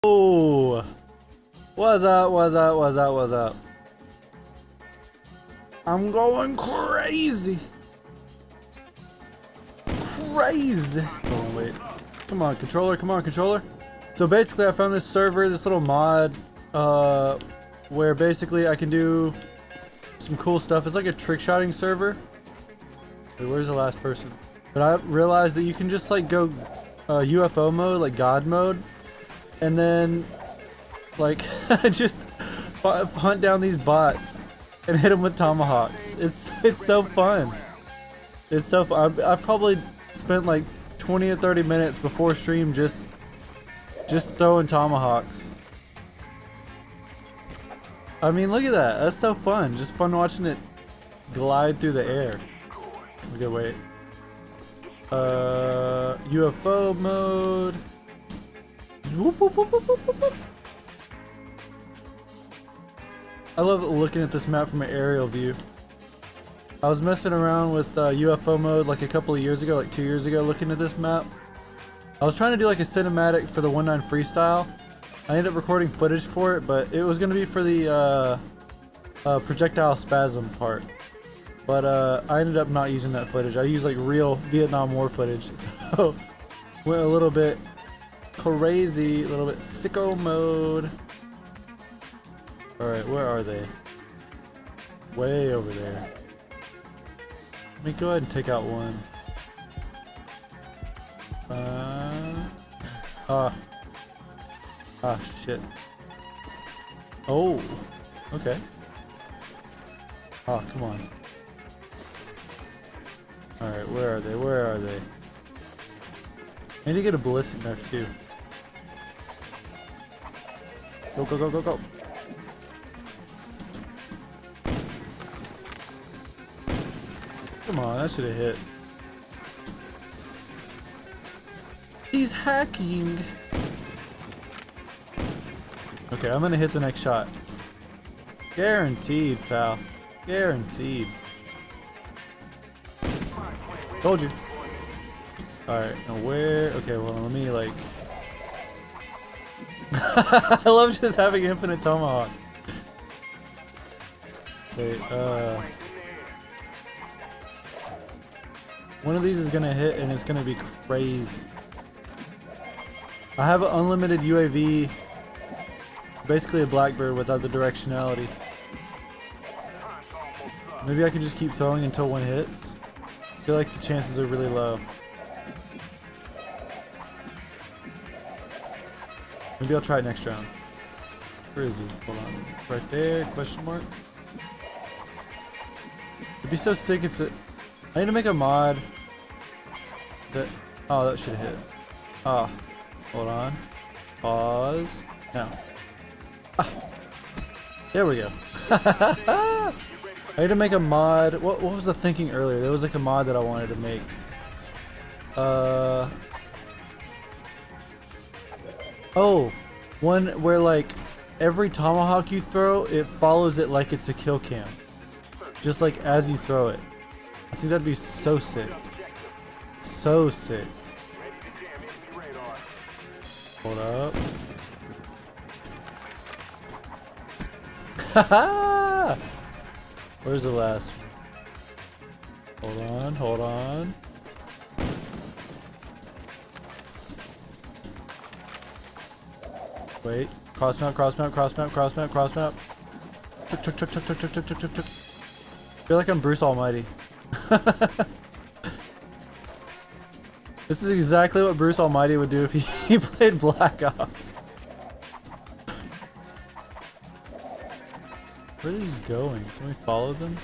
Oh, what's up, what's up, what's up, what's up? I'm going crazy. Crazy. Oh, wait. Come on, controller, come on, controller. So basically I found this server, this little mod, where basically I can do some cool stuff. It's like a trick shotting server. Wait, where's the last person? But I realized that you can just like go UFO mode, like God mode, and then like just hunt down these bots and hit them with tomahawks. It's so fun. It's so fun. I've probably spent like 20 or 30 minutes before stream just throwing tomahawks. I mean, look at that. That's so fun. Just fun watching it glide through the air. Okay, wait. UFO mode. Whoop, whoop, whoop, whoop, whoop, whoop. I love looking at this map from an aerial view. I was messing around with UFO mode like a couple of years ago, like 2 years ago, looking at this map. I was trying to do like a cinematic for the 1.9 freestyle. I ended up recording footage for it, but it was going to be for the projectile spasm part. But I ended up not using that footage. I used like real Vietnam War footage, so went a little bit crazy, a little bit sicko mode. Alright, where are they? Way over there. Let me go ahead and take out one. Shit. Oh, okay. Oh, come on. Alright, where are they? Where are they? I need to get a ballistic knife too. Go, go, go, go, go. Come on, that should have hit. He's hacking. Okay, I'm gonna hit the next shot. Guaranteed, pal. Guaranteed. Told you. Alright, now where? Okay, well, let me like. I love just having infinite tomahawks. Wait, one of these is gonna hit and it's gonna be crazy. I have an unlimited UAV, basically a Blackbird without the directionality. Maybe I can just keep throwing until one hits. I feel like the chances are really low. Maybe I'll try it next round. Where is he? Hold on. Right there, question mark. It'd be so sick if the... I need to make a mod that... Oh, that should hit. Ah. Hold on. Pause. Now. Ah. There we go. I need to make a mod. What was the thinking earlier? There was like a mod that I wanted to make. Oh, one where like every tomahawk you throw, it follows it like it's a kill cam. Just like as you throw it. I think that'd be so sick. So sick. Hold up. Haha! Where's the last one? Hold on, hold on. Wait. Cross map, cross map, cross map, cross map, cross map. Chuk, chuk, chuk, chuk, chuk, chuk, chuk, chuk, chuk. I feel like I'm Bruce Almighty. This is exactly what Bruce Almighty would do if he played Black Ops. Where are these going? Can we follow them?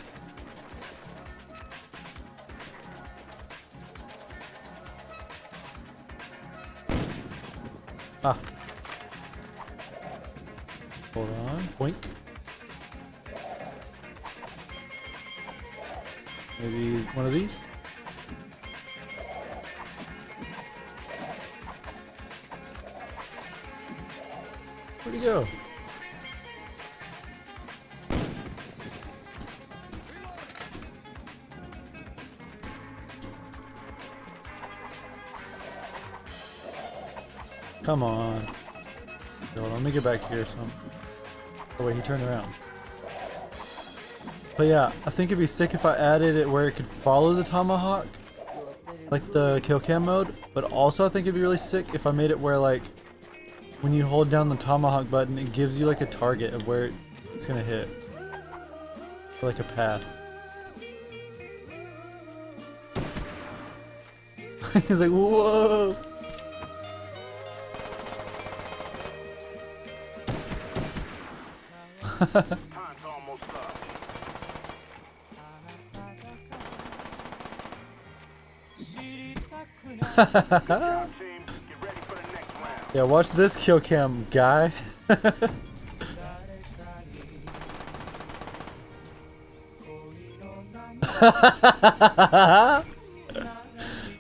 Ah. Hold on. Boink. Maybe one of these? Where'd he go? Come on. Hold on, let me get back here some. Oh wait, he turned around. But yeah, I think it'd be sick if I added it where it could follow the tomahawk, like the kill cam mode. But also I think it'd be really sick if I made it where like when you hold down the tomahawk button, it gives you like a target of where it's gonna hit, or like a path. He's like, whoa. Yeah, watch this kill cam, guy.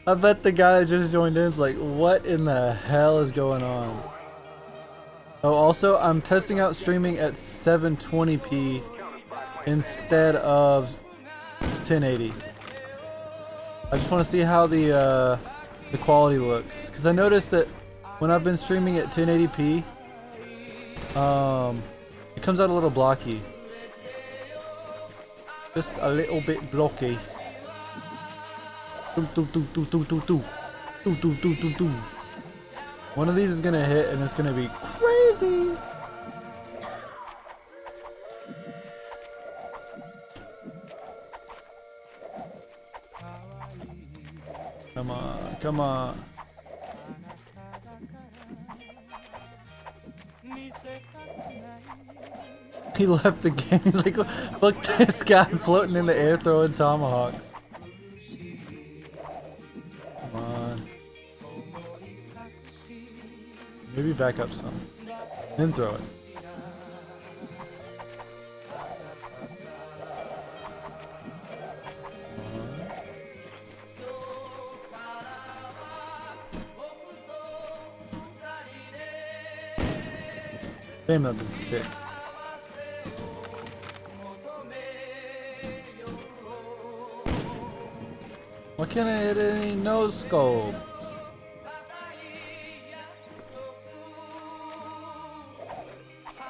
I bet the guy that just joined in is like, what in the hell is going on? Oh, also, I'm testing out streaming at 720p instead of 1080. I just want to see how the quality looks, because I noticed that when I've been streaming at 1080p, it comes out a little blocky. Just a little bit blocky. One of these is gonna hit and it's gonna be crazy. Come on, come on. He left the game. He's like, fuck this guy floating in the air throwing tomahawks. Come on. Maybe back up some. Then throw it. Damn, that was sick. Why can't I hit any no scopes?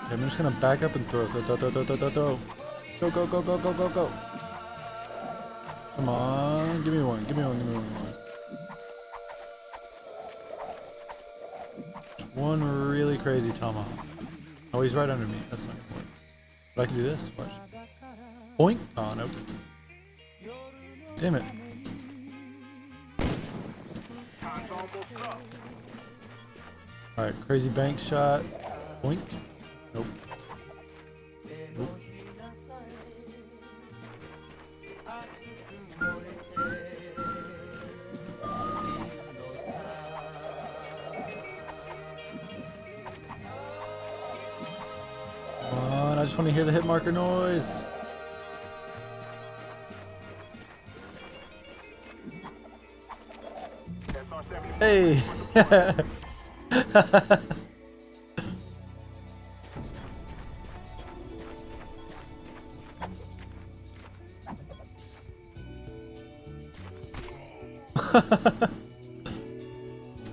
Okay, I'm just gonna back up and throw. Go, go, go, go, go, go, go, go. Come on, give me one, give me one, give me one. One really crazy tomahawk. Oh, he's right under me. That's not gonna work. But I can do this. Watch. Boink. Oh, nope. Damn it. Alright, crazy bank shot. Boink. Nope. Nope. Come on, I just want to hear the hit marker noise. Hey!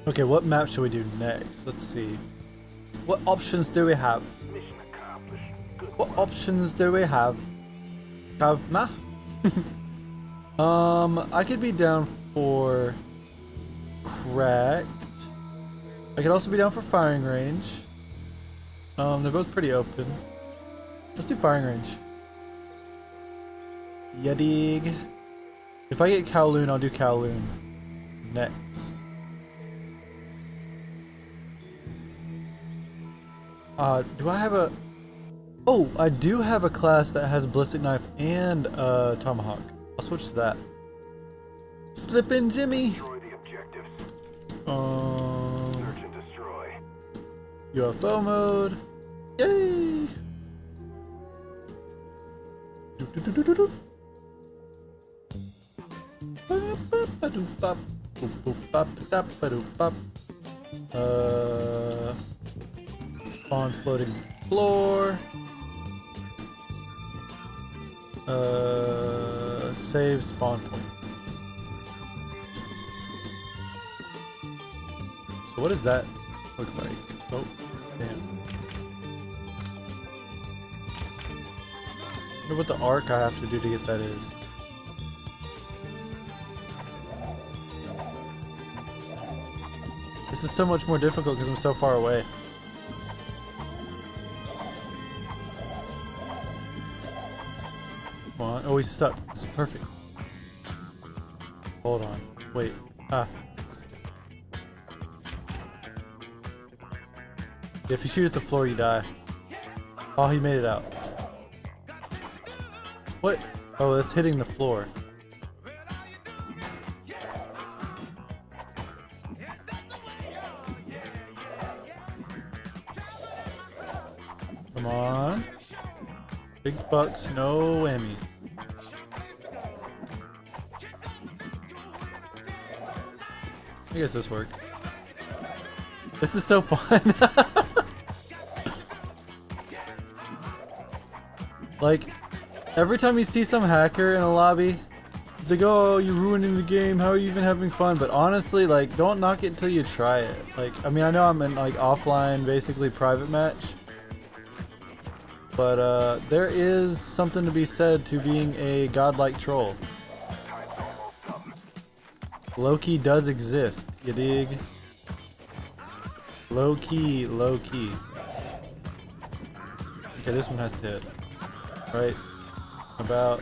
Okay, what map should we do next? Let's see. What options do we have? What options do we have? Nah. I could be down for cracked. I could also be down for firing range. They're both pretty open. Let's do firing range. Ya dig. If I get Kowloon, I'll do Kowloon next. Do I have a... Oh, I do have a class that has Ballistic Knife and Tomahawk. I'll switch to that. Slippin' Jimmy! Search and destroy. UFO mode. Yay! Spawn floating floor. Save spawn point. So what does that look like? Oh, damn. wonder what the arc I have to do to get that is. This is so much more difficult because I'm so far away. Come on. Oh, he's stuck. This is perfect. Hold on. Wait. Ah. If you shoot at the floor, you die. Oh, he made it out. What? Oh, that's hitting the floor. Come on. Big bucks, no whammies. I guess this works. This is so fun. Like, every time you see some hacker in a lobby, it's like, oh, you're ruining the game, how are you even having fun? But honestly, like, don't knock it until you try it. Like, I mean, I know I'm in, like, offline, basically private match. But, there is something to be said to being a godlike troll. Low-key does exist, you dig? Low-key, low-key. Okay, this one has to hit. Right about.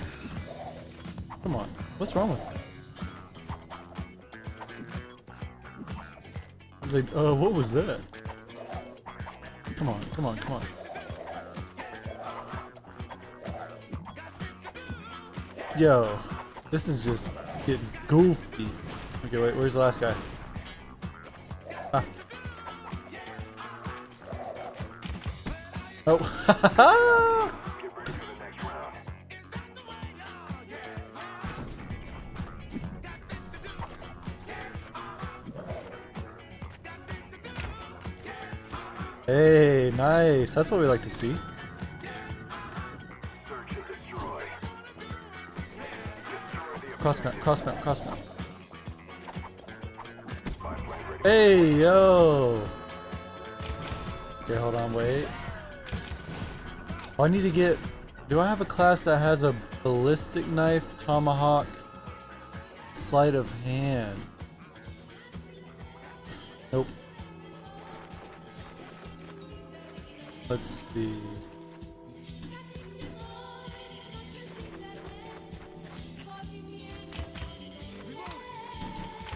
Come on, what's wrong with me? He's like, what was that? Come on, come on, come on. Yo, this is just getting goofy. Okay, wait, where's the last guy? Ah. Oh, hey, nice. That's what we like to see. Cross map, cross map, cross map. Hey, yo. Okay, hold on, wait. Oh, I need to get. Do I have a class that has a ballistic knife, tomahawk, sleight of hand? Nope. Let's see.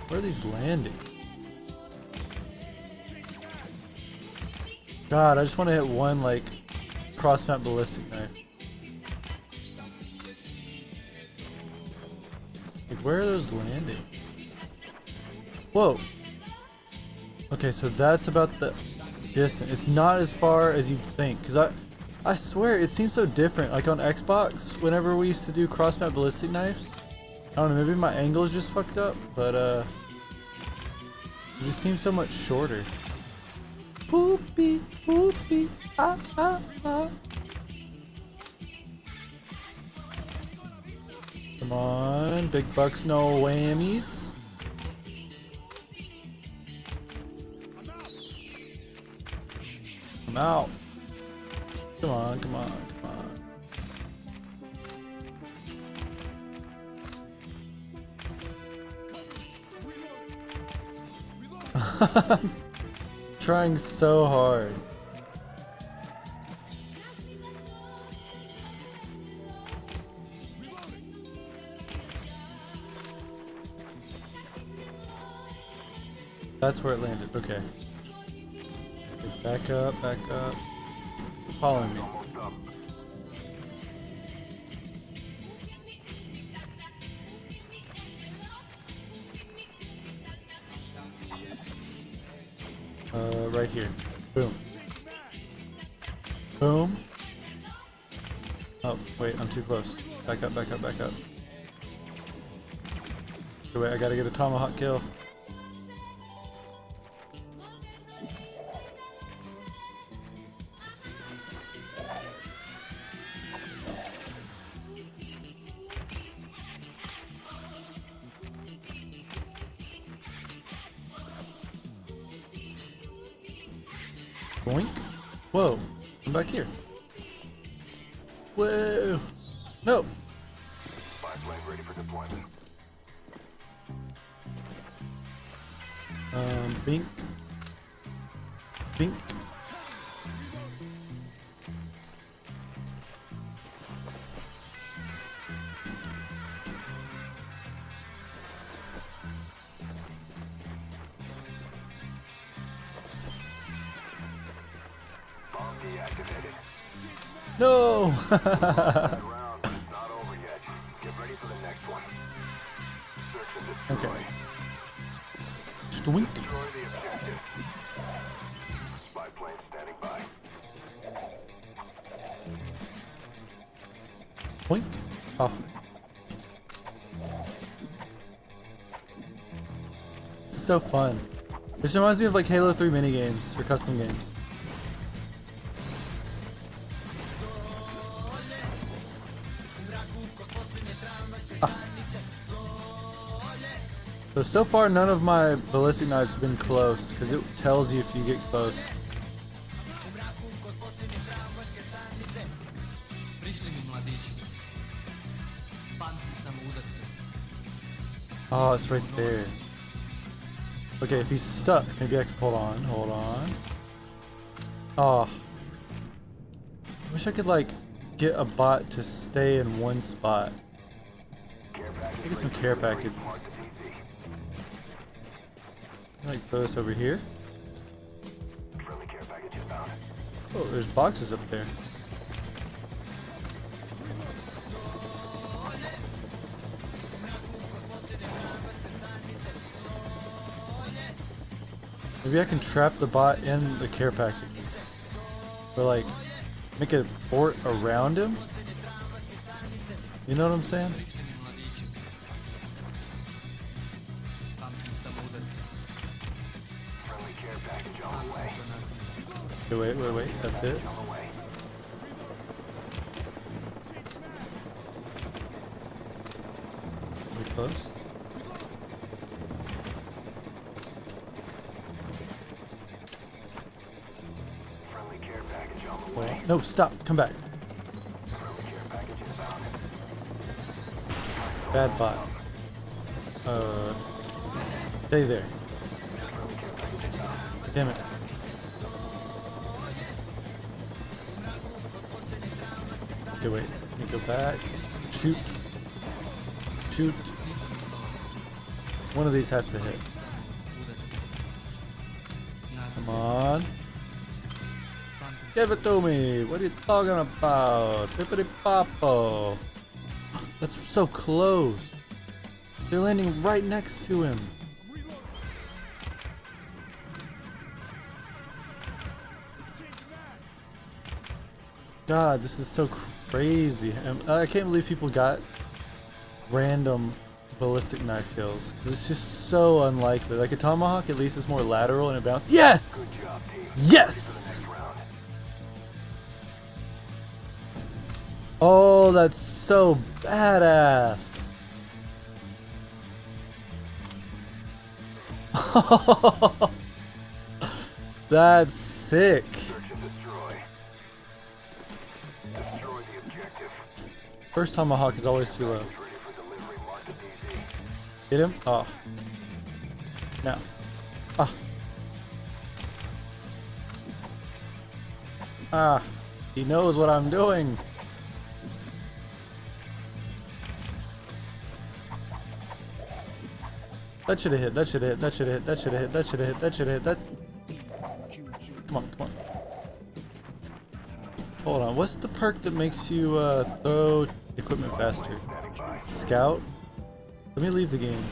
Where are these landing? God, I just want to hit one, like, cross-map ballistic knife. Like, where are those landing? Whoa! Okay, so that's about the distance. It's not as far as you'd think, because I swear it seems so different. Like on Xbox, whenever we used to do cross-map ballistic knives, I don't know, maybe my angle is just fucked up, but it just seems so much shorter. Whoopee, whoopee, ah, ah, ah. Come on, big bucks, no whammies. I'm out. Come on, come on, come on. Trying so hard. That's where it landed. Okay. Okay, back up, back up. Following me. Right here. Boom. Boom. Oh, wait, I'm too close. Back up, back up, back up. Okay, wait, I gotta get a tomahawk kill. Boink. Whoa, I'm back here. Whoa. No. Spy plane ready for deployment. Bink. Bink. Bomb deactivated. No. Round, but it's not over yet. Get ready for the next one. Search and destroy. Okay. Stoink. Destroy the objective. Spy plane standing by. Boink. Oh. This is so fun. This reminds me of like Halo 3 minigames or custom games. So far none of my ballistic knives have been close, because it tells you if you get close. Oh, it's right there. Okay, if he's stuck, maybe I can hold on. Oh. I wish I could like get a bot to stay in one spot. Get some care packages. Like throw this over here. Friendly care package inbound. Oh, there's boxes up there. Maybe I can trap the bot in the care package. Or like make a fort around him. You know what I'm saying? Friendly care package on the way. Okay, wait. That's it. On the way. Pretty close. Friendly care package on the way. No, stop. Come back. Friendly care package inbound. Bad bot. Stay there. Damn it. Okay, wait. Let me go back. Shoot. Shoot. One of these has to hit. Come on. Give it to me. What are you talking about? Pippity poppo. That's so close. They're landing right next to him. God, this is so crazy. I can't believe people got random ballistic knife kills. 'Cause it's just so unlikely. Like a tomahawk, at least it's more lateral and it bounces. Yes! Good job, team. Yes! Next round. Oh, that's so badass. That's sick. Search and destroy. Destroy the objective. First tomahawk is always too low. Ready for delivery. Mark the DZ. Hit him? Oh. No. Ah. Ah. He knows what I'm doing. That should have hit. That should have hit. That should have hit. That should have hit. That should have hit. That should have hit. That. Come on. Come on. Hold on. What's the perk that makes you throw equipment faster? Scout? Let me leave the game.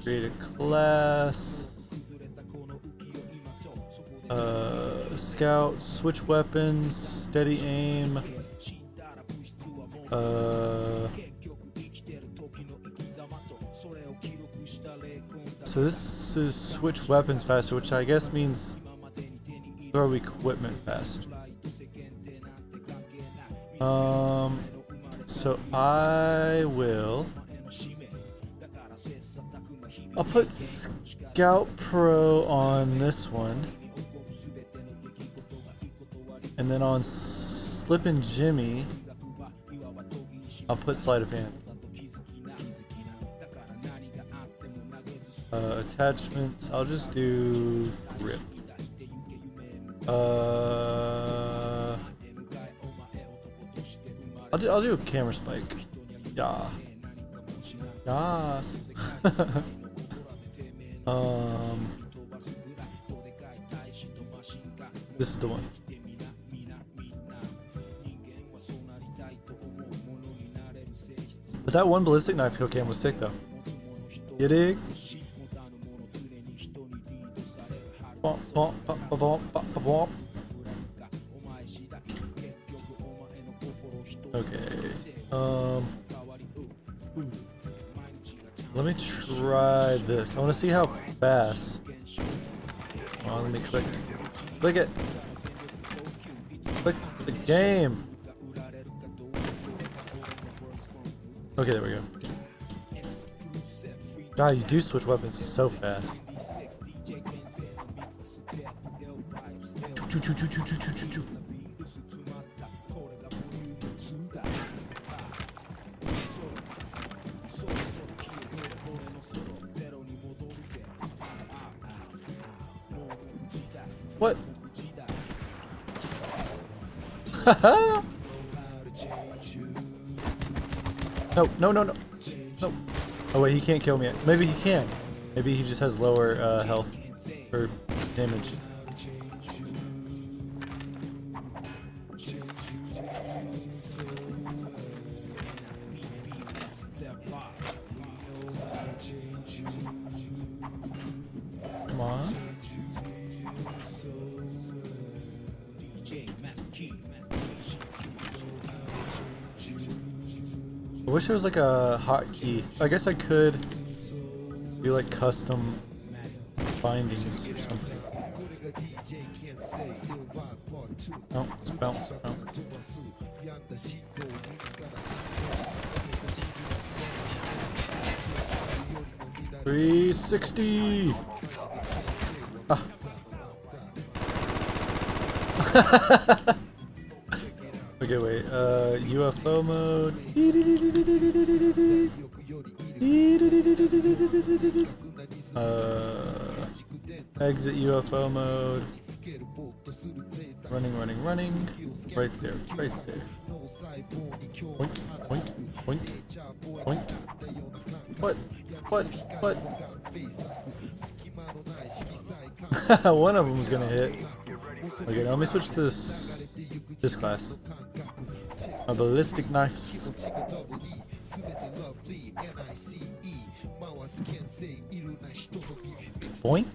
Create a class. Scout, switch weapons, steady aim. So this is switch weapons faster, which I guess means throw equipment faster. So I'll put Scout Pro on this one. And then on Slippin' Jimmy, I'll put sleight of hand. Attachments, I'll just do grip. I'll do a camera spike. Yeah. Yes. This is the one. But that one ballistic knife kill cam was sick though. You dig? Okay. Let me try this. I want to see how fast. Come on, let me click. Click it. Click the game. Okay, there we go. God, you do switch weapons so fast. Choo, choo, choo, choo, choo, choo, choo, choo. What? No. No. Oh wait, he can't kill me yet. Maybe he can. Maybe he just has lower health or damage. Come on. I wish there was like a hotkey. I guess I could do like custom bindings or something. Bounce, bounce, bounce. 360. Ah. Okay, wait. UFO mode. Exit UFO mode. Running. Right there. Boink, boink, boink, boink. What? One of them is gonna hit. Okay, now let me switch to this class. Ballistic knives. Boink.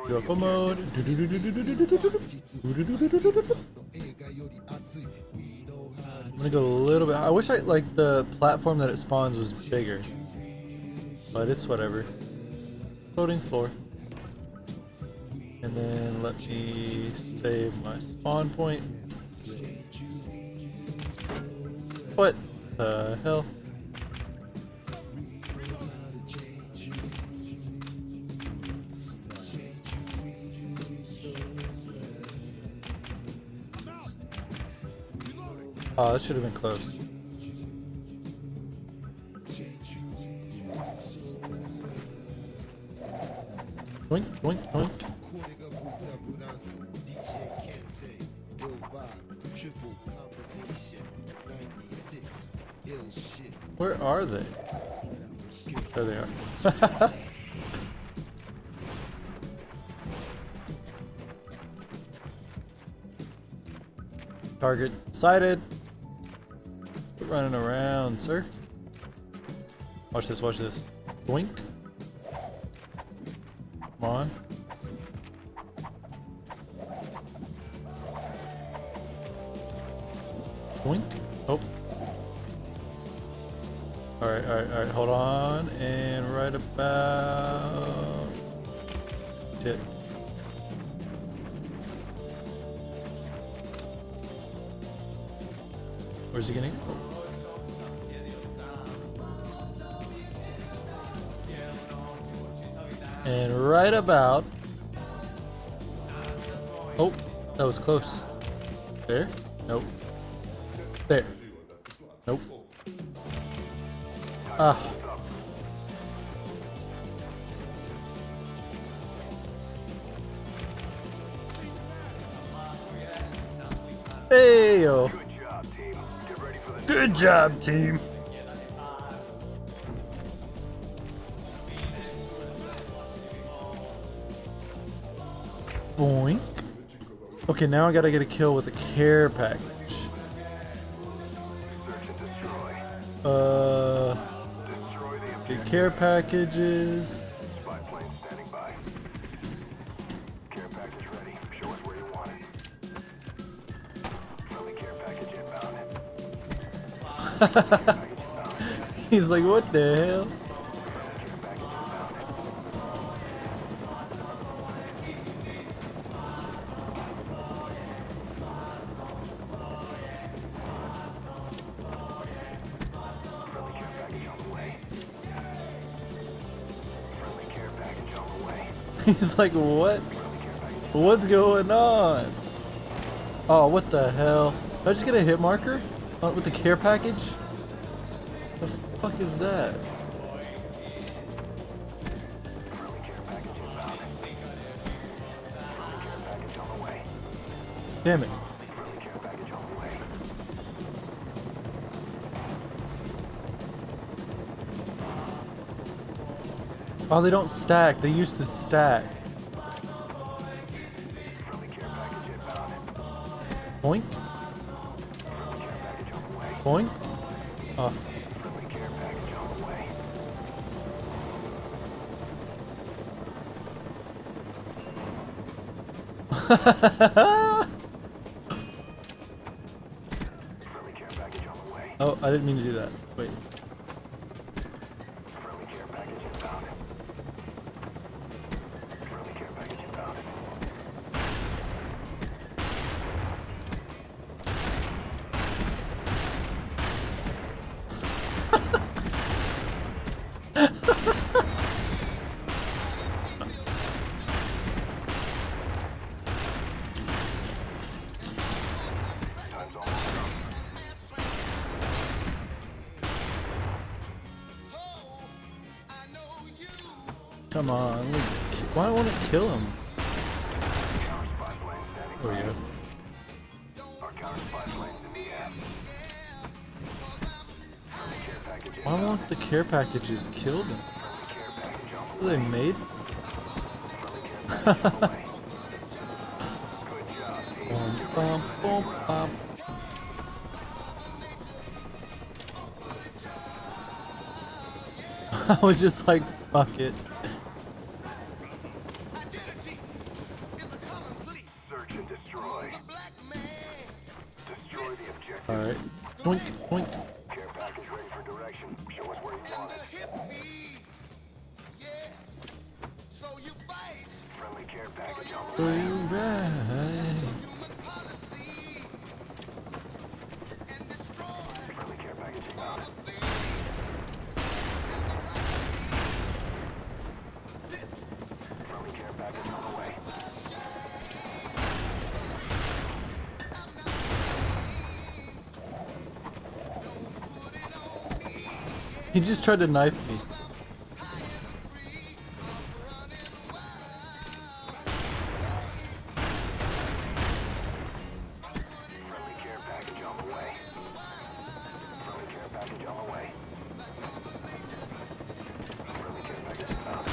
UFO mode. I'm gonna go a little bit. I wish like the platform that it spawns was bigger, but it's whatever. Floating floor. And then let me save my spawn point. What the hell? Oh, that should have been close. Boink, boink, boink. Where are they? There they are. Target sighted. Quit running around, sir. Watch this, watch this. Blink. Come on. Blink. Oh. Alright, hold on. And right about... Shit. Where's he gonna go? And right about... Oh, that was close. There? Nope. There. Nope. Ah. Hey yo. Good job, team. Boink. Okay, now I gotta get a kill with a care package. The care packages. Spy plane standing by. Care package ready. Show us where you want it. Friendly care package inbound. He's like, what the hell? He's like, what? What's going on? Oh, what the hell? Did I just get a hit marker? With the care package? The fuck is that? Damn it. Oh, they don't stack. They used to stack. Boink. Boink. Oh. Oh, I didn't mean to do that. Wait. Come on. Why do I want to kill him? There we go. Why won't the care packages kill them? What are they made? Bum, bum, bum, bum. I was just like, fuck it. Search and destroy. Destroy the objective. Alright. Boink, boink. Care package ready for direction. Show us where you want it. Friendly care package on the way. Alright. Friendly care package inbound. Friendly care package on the way. He just tried to knife me. Friendly care package on the way. Friendly care package on the way. Friendly care package inbound.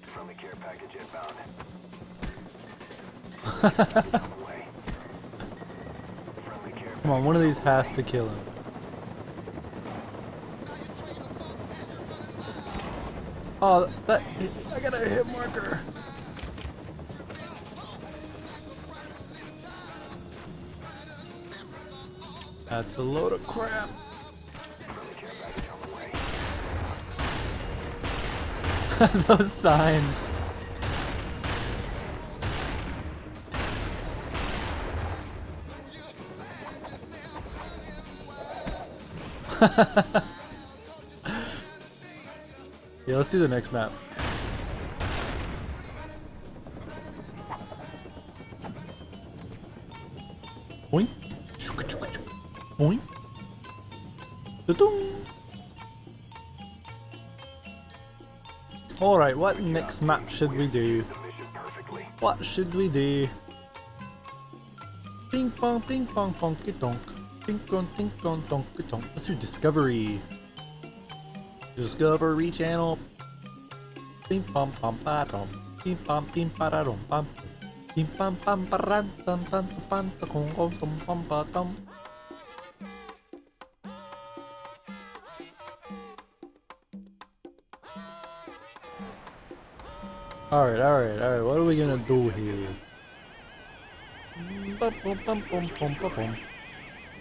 Friendly care package inbound. Friendly care Come on, one of these has to kill him. Oh, that I got a hit marker. That's a load of crap. Friendly care package on the way. Those signs. Yeah, let's do the next map. Boink. Boink. Da-dong. Alright, what next map should we do? What should we do? Ping pong, ponky donk. Ping pong, donky donk. Let's do Discovery. Discovery Channel. Ping pom pom pa dom. Ping pom ping pa da dom pam. Ping pam pam pa ran tan tan pan ta kong kong tum pam pa dom. Alright, what are we gonna do here?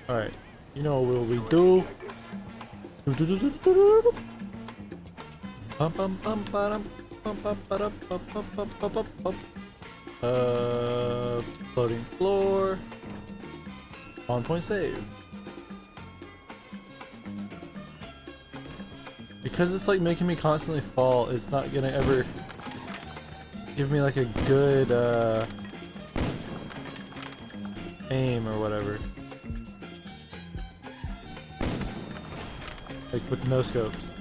Alright, you know what we do? Floating floor. Spawn point save. Because it's like making me constantly fall, it's not gonna ever give me like a good aim or whatever. Like with no scopes.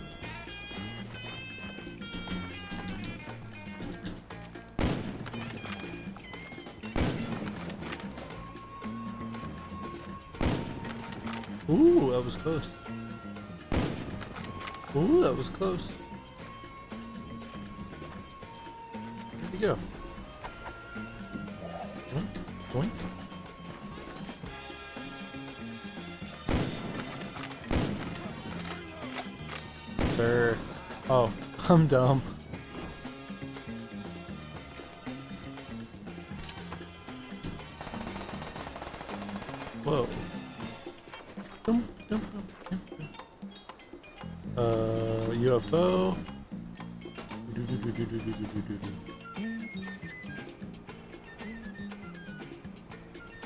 Ooh, that was close. Ooh, that was close. Where'd he go? Boink, boink. Sir. Oh, I'm dumb. Whoa. UFO.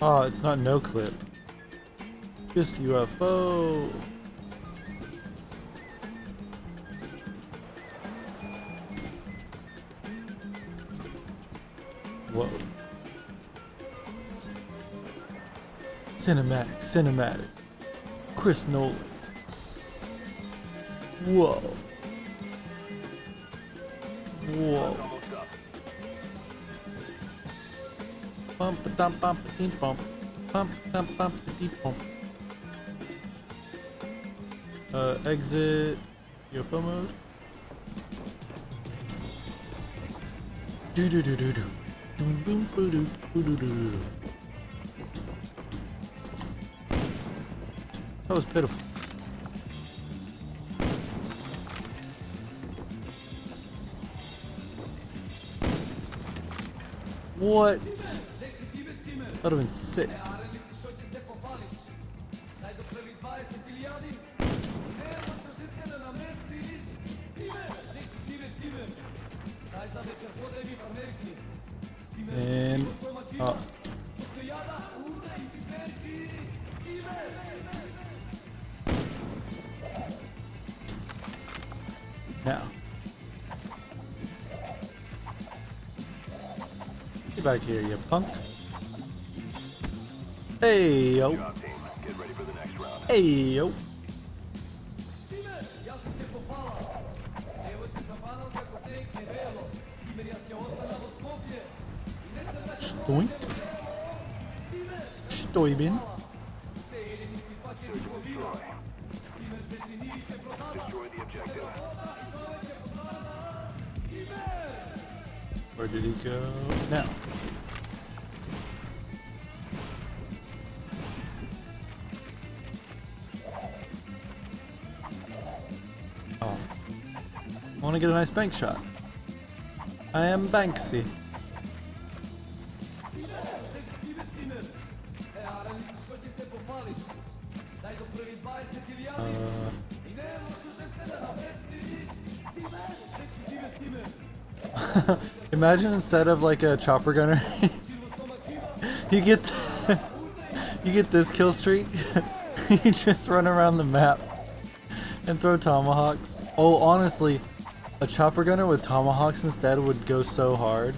Oh, it's not no clip. Just UFO. Whoa. Cinematic. Chris Nolan. Whoa. Bump dum bump ding bump. Bump dum bump ding bump. Exit UFO mode. Do do do do do. Boom boom boo doo boo doo doo. That was pitiful. What? That would have been sick. And now get back here, you punk. Hey yo. Get ready for the next round. Hey yo. Stoink. Stoibin. Destroy the objective. Where did he go? Now. Oh. I want to get a nice bank shot. I am Banksy. Imagine instead of like a chopper gunner, you get you get this kill streak. You just run around the map and throw tomahawks. Oh, honestly, a chopper gunner with tomahawks instead would go so hard.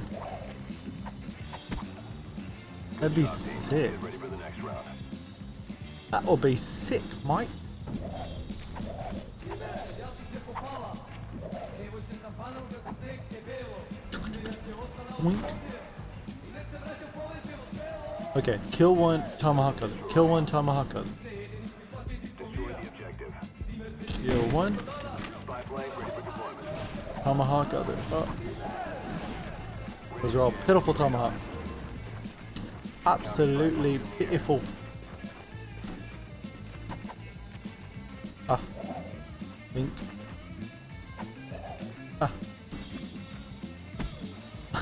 That'd be sick. That will be sick, Mike. Wink. Okay, kill one, tomahawk other. Kill one, tomahawk other. Kill one. Tomahawk other. Oh. Those are all pitiful tomahawks. Absolutely pitiful. Ah. Wink. Ah.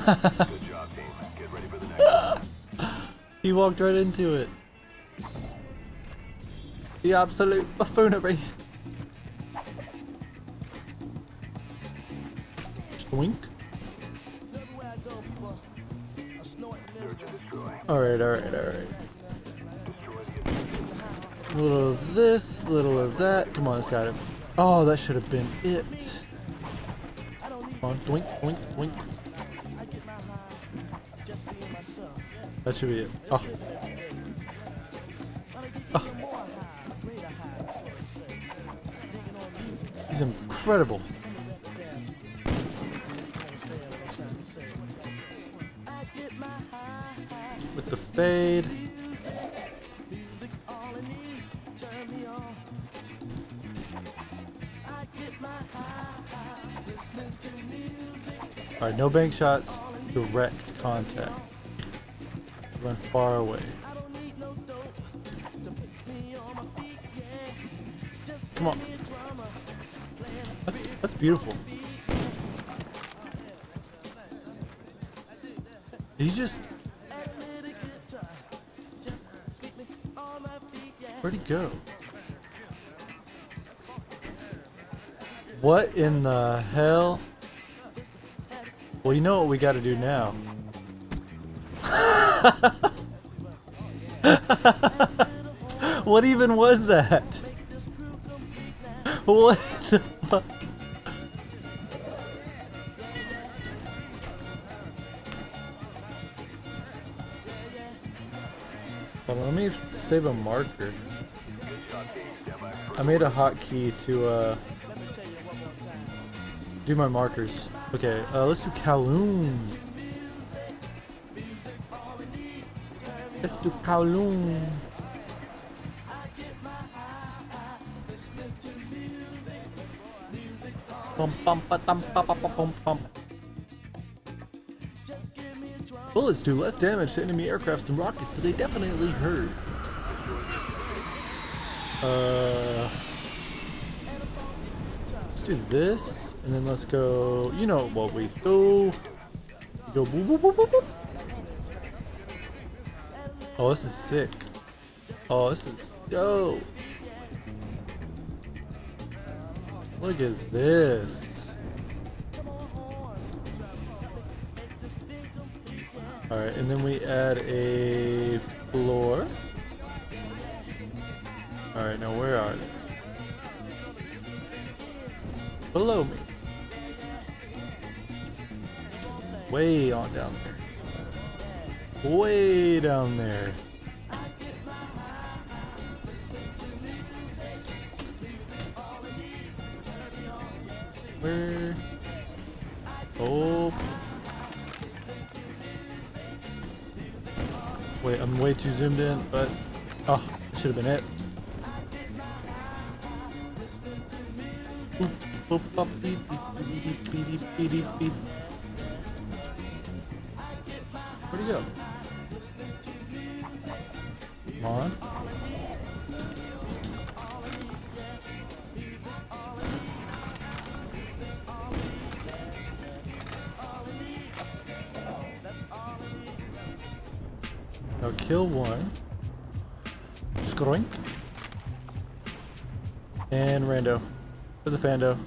Good job, team. Get ready for the next one. He walked right into it. The absolute buffoonery. Wink. Alright. A little of this, a little of that. Come on, let's got it. Oh, that should have been it. Come on, wink. That should be it. Oh. Oh. He's incredible. With the fade. Alright, no bank shots, direct contact. Run far away. Come on. That's beautiful. Did he just... Where'd he go? What in the hell? Well, you know what we gotta do now. What even was that? What the fuck? Hold on, let me save a marker. I made a hotkey to do my markers. Okay, let's do Kowloon. Let's do Kowloon. Bullets do less damage to enemy aircrafts than rockets, but they definitely hurt. Let's do this, and then let's go. You know what we do. We go boop boop boop boop boop. Oh, this is sick. Oh, this is dope. Look at this. Alright, and then we add a floor. Alright, now where are they? Below me. Way on down there. Way down there. Where? Oh. Wait, I'm way too zoomed in, but oh, it should have been it. Boop, boop, beep, beep, beep, beep, beep, beep, beep. Where'd he go? Come on. Now kill one. Skroink. And rando. For the Fando.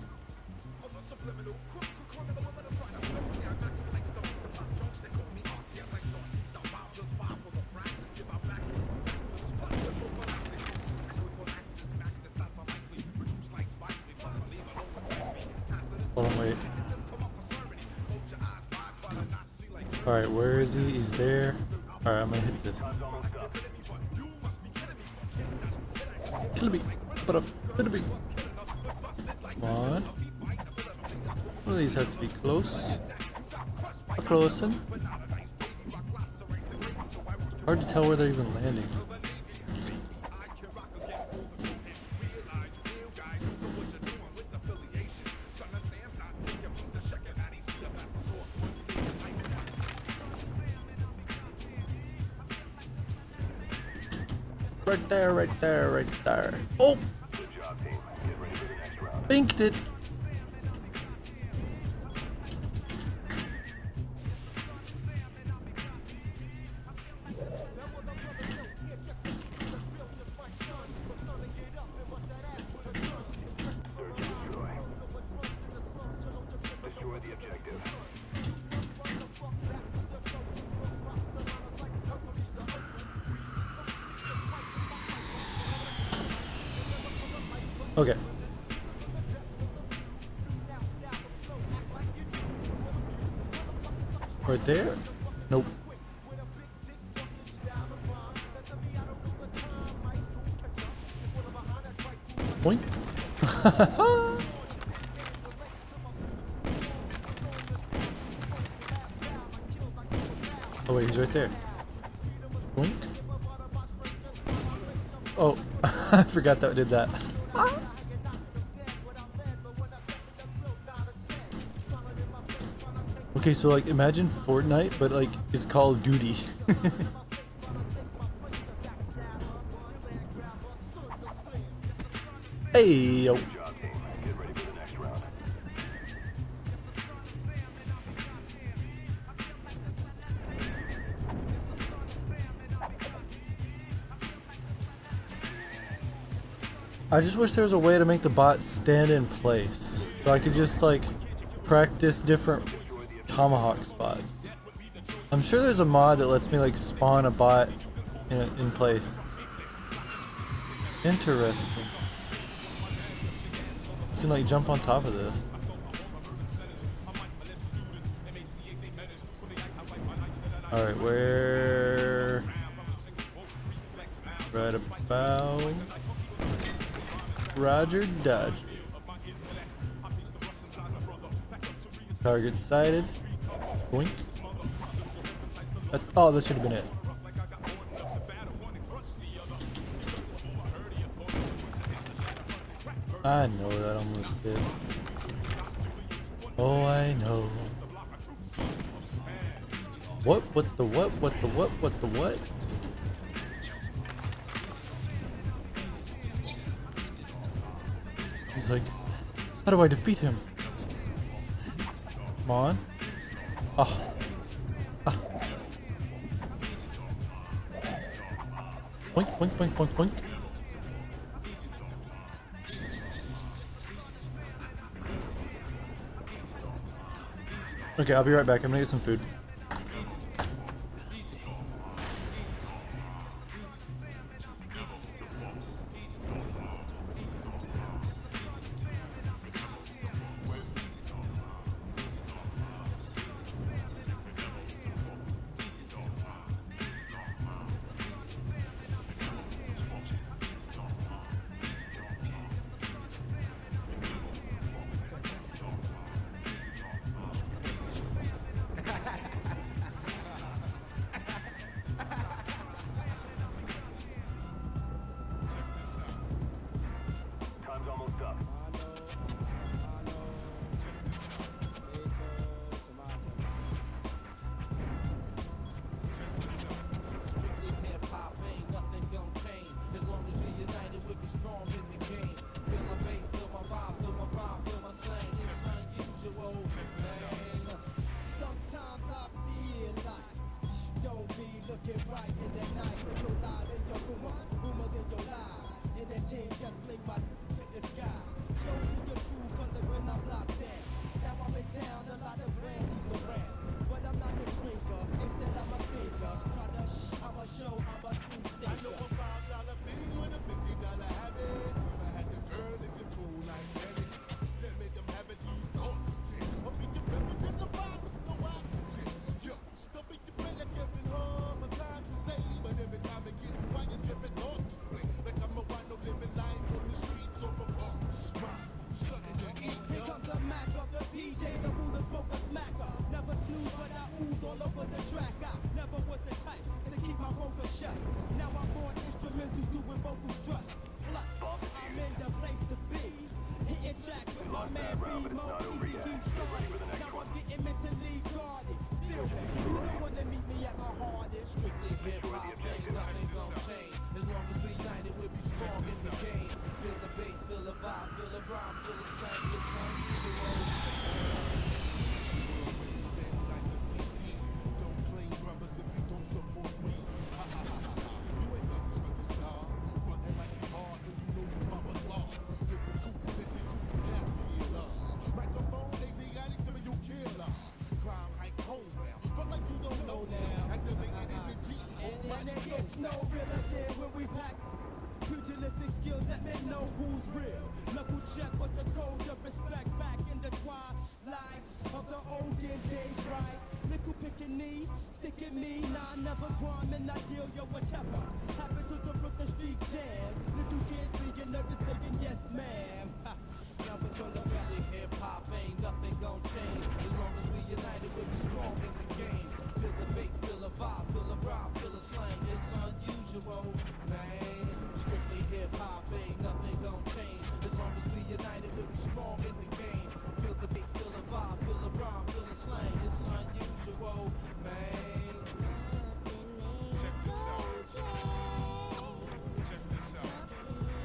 Hold on, wait. Alright, where is he? He's there. Alright, I'm gonna hit this. Kill me. Put up. Kill me. Come on. One of these has to be close. Close-in. Hard to tell where they're even landing. Right there, right there, right there. Oh! Good job, team. Get ready for the next round. Binked it. Search and destroy. Destroy the objective. Okay. Right there? Nope. Boink. Oh wait, he's right there. Boink. Oh, I forgot that I did that. Okay, so like imagine Fortnite, but like it's Call of Duty. Hey yo. Good job, team. Get ready for the next round. I just wish there was a way to make the bot stand in place, so I could just like practice different tomahawk spots. I'm sure there's a mod that lets me like spawn a bot in place. Interesting. You can like jump on top of this. Alright, where? Right about. Roger Dodge. Target sighted. Boink. Oh, that should have been it. I know that almost did. Oh, I know. What? What the what? What the what? What the what? He's like, how do I defeat him? Come on. Oh. Ah. Boink, boink, boink, boink, boink. Okay, I'll be right back. I'm gonna get some food. Time's almost up. Sometimes I feel like don't be looking right in the night with your lies and your rumors in your lies, and then change just fling my to the sky. show you your true colors when I'm locked down. Now I'm in town, a lot of brandies around. But I'm not a drinker, instead I'm a thinker. Try to I'ma show I'm a true stinker. I know a $5 fee with a $50 habit. Never had the girl in control like Eric. Then make them have it use oxygen. I'll be your baby in the box, no oxygen. Yo, don't be your friend like Kevin Home. A time to say, but every time it gets quiet, skipping off display. Like I'm a wild living life on the streets over bar. Sucking your eat, Here comes the Mac of the DJ, the ruler smoker smacker. Never snooze, but I ooze all over the track. I never was the type to keep my vocal shut. Now I'm on instrumentals doing vocal struts. Plus, I'm in the place to be. Hitting tracks with my man B-Mo, easy keep started. Now I'm getting mentally guarded. Still, baby, you don't wanna meet me at my hardest. Strictly hip hop, ain't nothing gon' change. As long as we united, we'll be strong in the game. Feel the bass, feel the vibe, feel the rhyme, feel the slang. It's unusual. stands like a CD. Don't claim brothers if you don't support me. Ha ha ha ha. You ain't got to the star. Running like you hard when you know you mama law. Lyrical, busy, capital. Microphone, Asiatic, serial killer. Crime hikes homebound. Felt like you don't know now. Activated energy. And it gets no realer than when we pack. Pugilistic skills that make know who's real. Knuckle check with the code of respect back in the twilight of the olden days, right? Little picking knee, sticking me, nah, I never grind and I deal yo whatever. Happen to the Brooklyn Street Jam. Little kids being nervous saying yes, ma'am. Now it's on the track. Strictly hip hop, ain't nothing gon' change. As long as we united, we'll be strong in the game. Feel the bass, feel the vibe, feel the rhyme, feel the slang. It's unusual, man. Strictly hip hop, ain't nothing gon' change. As long as we united, we'll be strong in the game. Feel the bass, feel the vibe, feel the rhyme, feel the slang. It's unusual, man. Check this out. Check this out.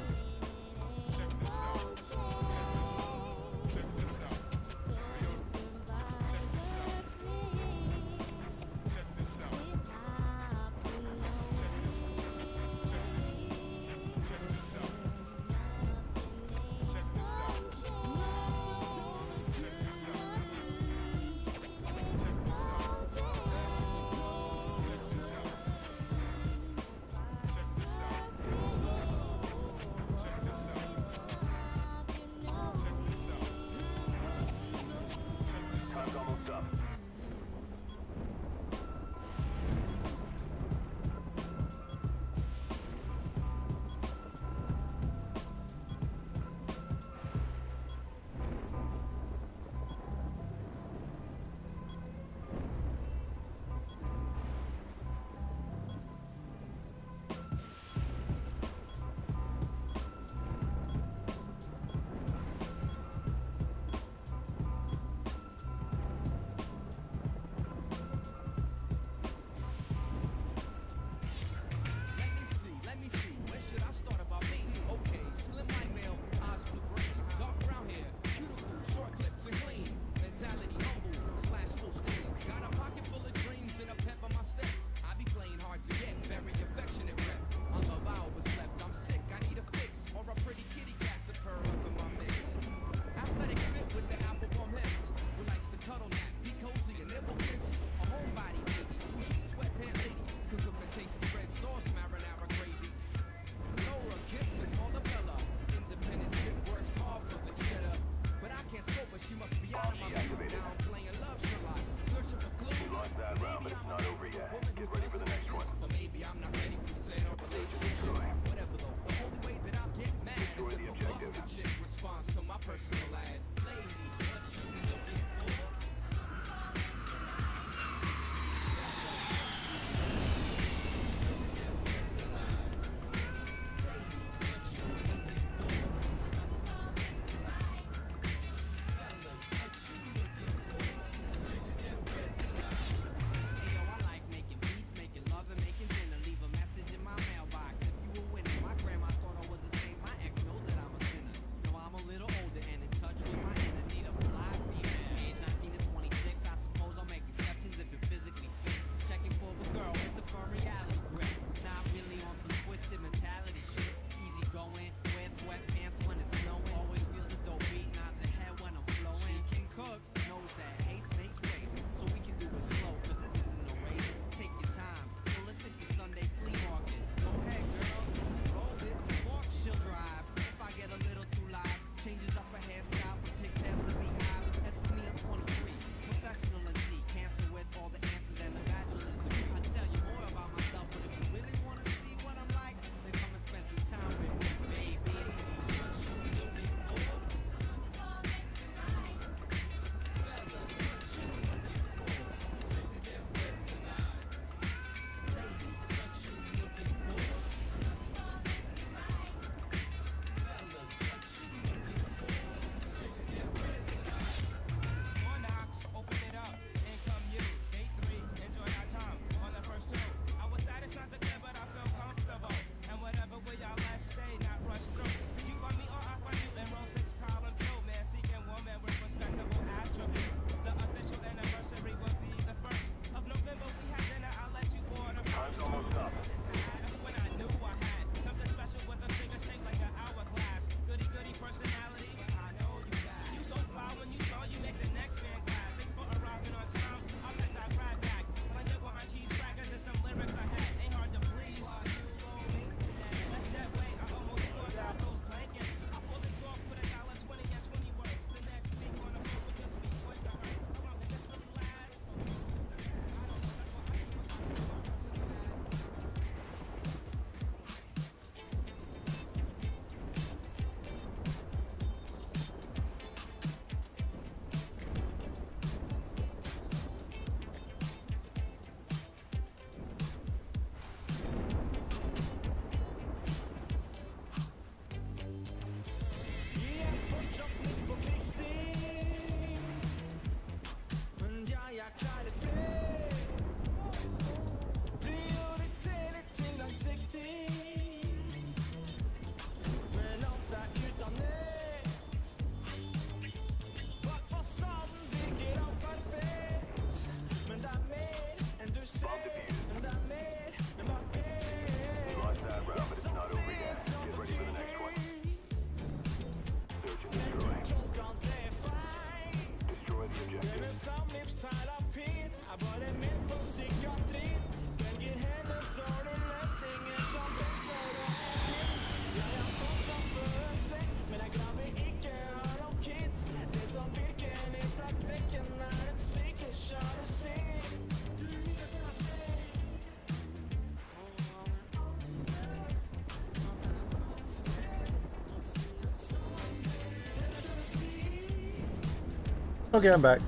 Okay, I'm back.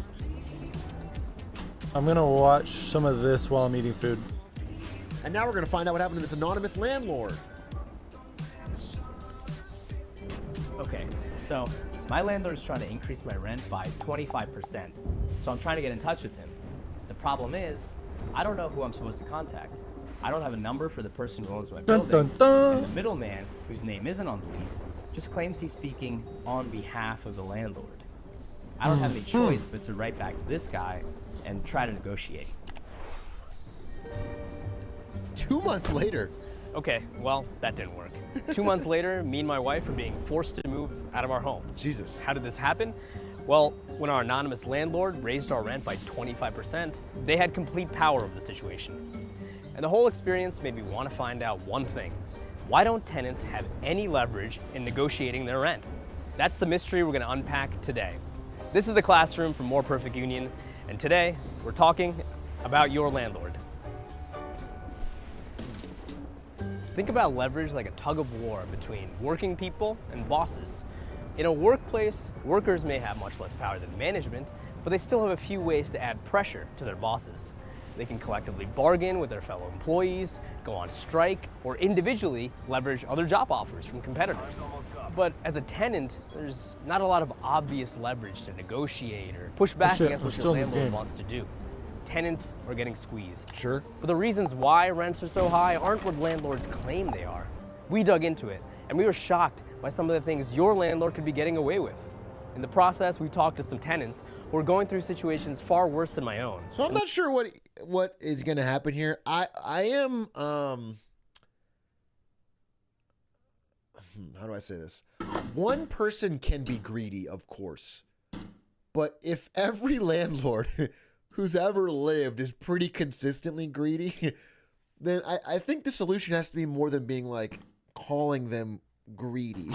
I'm gonna watch some of this while I'm eating food. And now we're going to find out what happened to this anonymous landlord. Okay, so my landlord's trying to increase my rent by 25%. So I'm trying to get in touch with him. The problem is, I don't know who I'm supposed to contact. I don't have a number for the person who owns my Dun, building. dun, dun. And the middleman, whose name isn't on the lease, just claims he's speaking on behalf of the landlord. I don't have any choice but to write back to this guy and try to negotiate. 2 months later. Okay, well, that didn't work. 2 months later, me and my wife are being forced to move out of our home. Jesus. How did this happen? Well, when our anonymous landlord raised our rent by 25%, they had complete power over the situation. And the whole experience made me want to find out one thing. Why don't tenants have any leverage in negotiating their rent? That's the mystery we're going to unpack today. This is the classroom for More Perfect Union, and today we're talking about your landlord. Think about leverage like a tug of war between working people and bosses. In a workplace, workers may have much less power than management, but they still have a few ways to add pressure to their bosses. They can collectively bargain with their fellow employees, go on strike, or individually leverage other job offers from competitors. But as a tenant, there's not a lot of obvious leverage to negotiate or push back Shit, against we're what your still in the landlord game. wants to do. Tenants are getting squeezed. Sure. But the reasons why rents are so high aren't what landlords claim they are. We dug into it, and we were shocked by some of the things your landlord could be getting away with. In the process, we talked to some tenants who are going through situations far worse than my own. So I'm not sure what is going to happen here. I am how do I say this? One person can be greedy, of course. But if every landlord who's ever lived is pretty consistently greedy, then I think the solution has to be more than being like calling them greedy.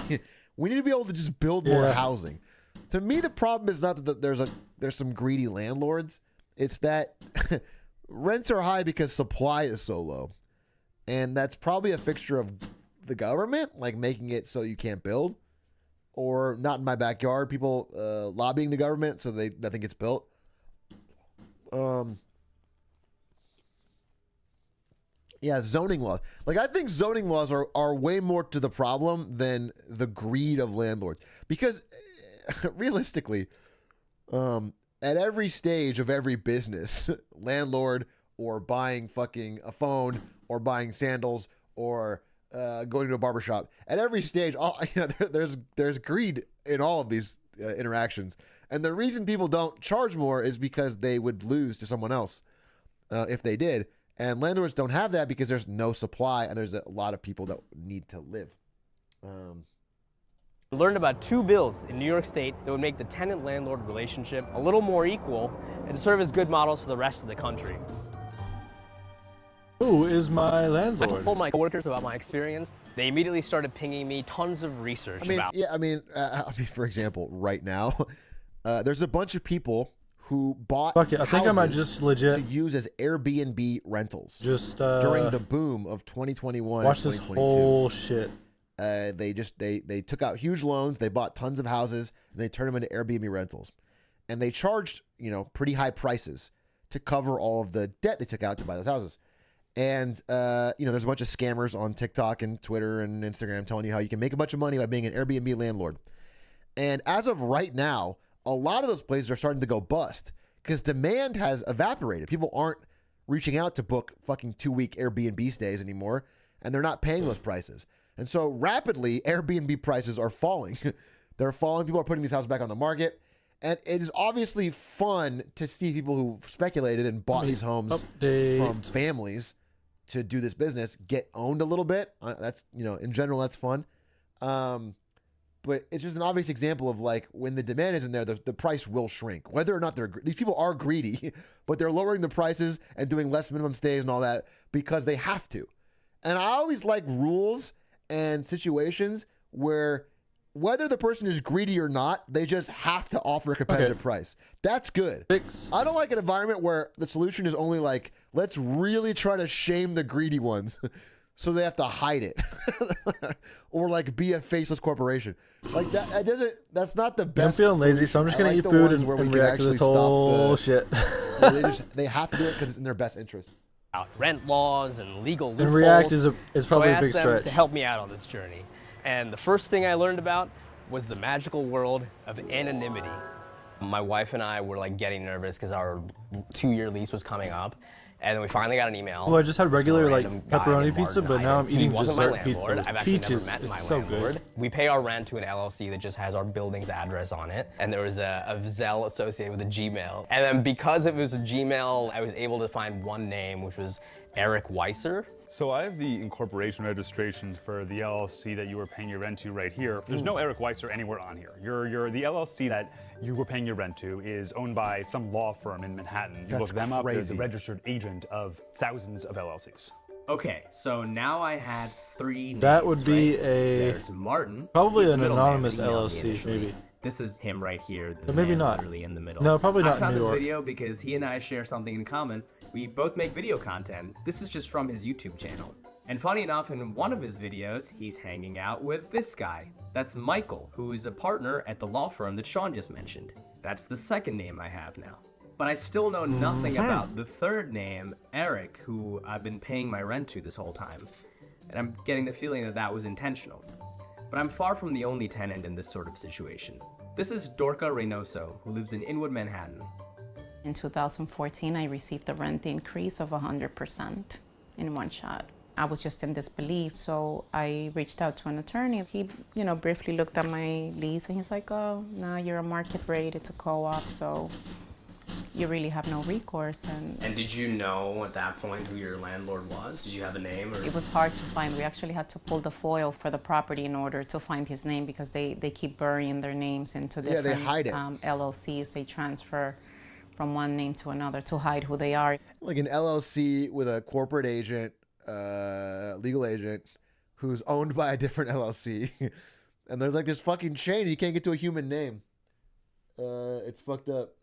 We need to be able to just build more housing. To me, the problem is not that there's some greedy landlords. It's that rents are high because supply is so low. And that's probably a fixture of the government, like making it so you can't build. Or not in my backyard, people lobbying the government so nothing gets built. Yeah, zoning laws. Like, I think zoning laws are way more to the problem than the greed of landlords. Because realistically, at every stage of every business, landlord or buying fucking a phone or buying sandals or going to a barbershop, at every stage, there's greed in all of these interactions. And the reason people don't charge more is because they would lose to someone else if they did. And landlords don't have that because there's no supply and there's a lot of people that need to live. We learned about 2 bills in New York State that would make the tenant-landlord relationship a little more equal and serve as good models for the rest of the country. Who is my I landlord? told my coworkers about my experience. They immediately started pinging me tons of research about. For example, right now, there's a bunch of people who bought Fuck it, I think I might just legit to use as Airbnb rentals just during the boom of 2021. watch and this 2022. whole shit. They took out huge loans, they bought tons of houses, and they turned them into Airbnb rentals. And they charged, pretty high prices to cover all of the debt they took out to buy those houses. And there's a bunch of scammers on TikTok and Twitter and Instagram telling you how you can make a bunch of money by being an Airbnb landlord. And as of right now, a lot of those places are starting to go bust because demand has evaporated. People aren't reaching out to book fucking 2-week Airbnb stays anymore, and they're not paying those prices. And so rapidly, Airbnb prices are falling. They're falling. People are putting these houses back on the market. And it is obviously fun to see people who speculated and bought these homes from families to do this business get owned a little bit. That's, in general, that's fun. But it's just an obvious example of like when the demand isn't there, the price will shrink. Whether or not these people are greedy, but they're lowering the prices and doing less minimum stays and all that because they have to. And I always like rules and situations where whether the person is greedy or not, they just have to offer a competitive price. That's good. I don't like an environment where the solution is only like, let's really try to shame the greedy ones so they have to hide it, or like be a faceless corporation. Like that doesn't. That's not the best. I'm feeling lazy, so I'm just gonna eat food and react to this whole shit. They have to do it because it's in their best interest. Rent laws and legal loopholes. And React is probably so I a big asked them stretch. to help me out on this journey. And the first thing I learned about was the magical world of anonymity. My wife and I were like getting nervous because our 2-year lease was coming up. And then we finally got an email. Well, I just had regular like Some random guy pepperoni named pizza, Martin but now I'm Iden. eating He wasn't my dessert pizza. landlord. I've actually never Peaches met is my so landlord. good. We pay our rent to an LLC that just has our building's address on it. And there was a Zelle associated with a Gmail. And then because it was a Gmail, I was able to find one name, which was Eric Weiser. So I have the incorporation registrations for the LLC that you were paying your rent to right here. There's no Eric Weiser anywhere on here. The LLC that you were paying your rent to is owned by some law firm in Manhattan. You That's look them up, they're the crazy. registered agent of thousands of LLCs. Okay, so now I had 3 names, That would be right? a- There's Martin. Probably He's the an middleman anonymous who emailed me LLC, initially. maybe. This is him right here. The Or maybe man not. Literally in the middle. No, probably not I found New this York. video because he and I share something in common. We both make video content. This is just from his YouTube channel. And funny enough, in one of his videos, he's hanging out with this guy. That's Michael, who is a partner at the law firm that Sean just mentioned. That's the second name I have now. But I still know nothing about the third name, Eric, who I've been paying my rent to this whole time. And I'm getting the feeling that that was intentional. But I'm far from the only tenant in this sort of situation. This is Dorca Reynoso, who lives in Inwood, Manhattan. In 2014, I received a rent increase of 100% in one shot. I was just in disbelief, so I reached out to an attorney. He, briefly looked at my lease and he's like, oh, no, you're a market rate, it's a co-op, so you really have no recourse. And And did you know at that point who your landlord was? Did you have a name? Or? it was hard to find. We actually had to pull the foil for the property in order to find his name because they keep burying their names into Yeah, they different hide it. LLCs. They transfer from one name to another to hide who they are. Like an LLC with a corporate agent, legal agent, who's owned by a different LLC, and there's like this fucking chain. You can't get to a human name. It's fucked up.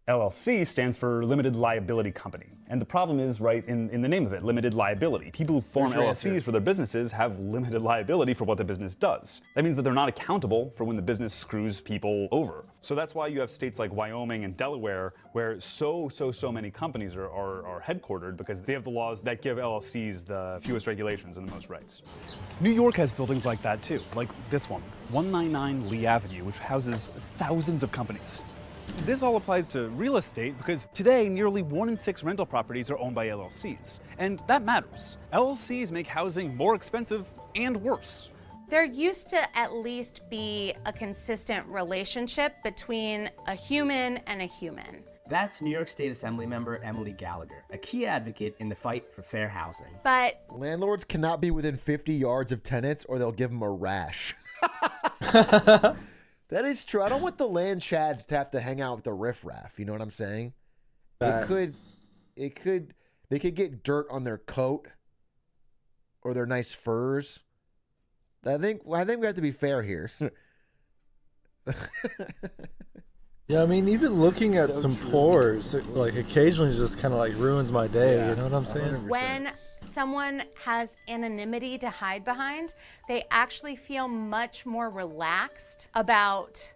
LLC stands for Limited Liability Company. And the problem is right in the name of it, limited liability. People who form There's your LLCs answer. for their businesses have limited liability for what the business does. That means that they're not accountable for when the business screws people over. So that's why you have states like Wyoming and Delaware where so many companies are headquartered because they have the laws that give LLCs the fewest regulations and the most rights. New York has buildings like that too, like this one, 199 Lee Avenue, which houses thousands of companies. This all applies to real estate because today nearly 1 in 6 rental properties are owned by LLCs. And that matters. LLCs make housing more expensive and worse. There used to at least be a consistent relationship between a human and a human. That's New York State Assembly member Emily Gallagher, a key advocate in the fight for fair housing. But Landlords cannot be within 50 yards of tenants or they'll give them a rash. That is true. I don't want the land chads to have to hang out with the riffraff. You know what I'm saying? They could get dirt on their coat or their nice furs. I think we have to be fair here. Yeah, I mean, even looking at some pores, like occasionally just kind of like ruins my day. You know what I'm saying? when someone has anonymity to hide behind, they actually feel much more relaxed about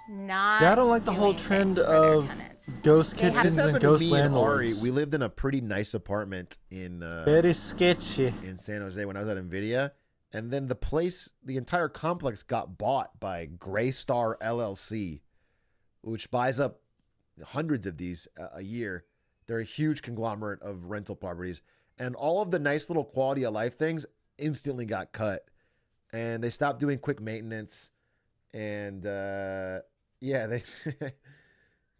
not Yeah, I don't like the whole doing trend things for their of tenants. ghost They have- kitchens This happened and to ghost me and Ari. landlords. We lived in a pretty nice apartment in Very sketchy. San Jose when I was at NVIDIA. And then the entire complex got bought by Graystar LLC, which buys up hundreds of these a year. They're a huge conglomerate of rental properties. And all of the nice little quality of life things instantly got cut. And they stopped doing quick maintenance. And they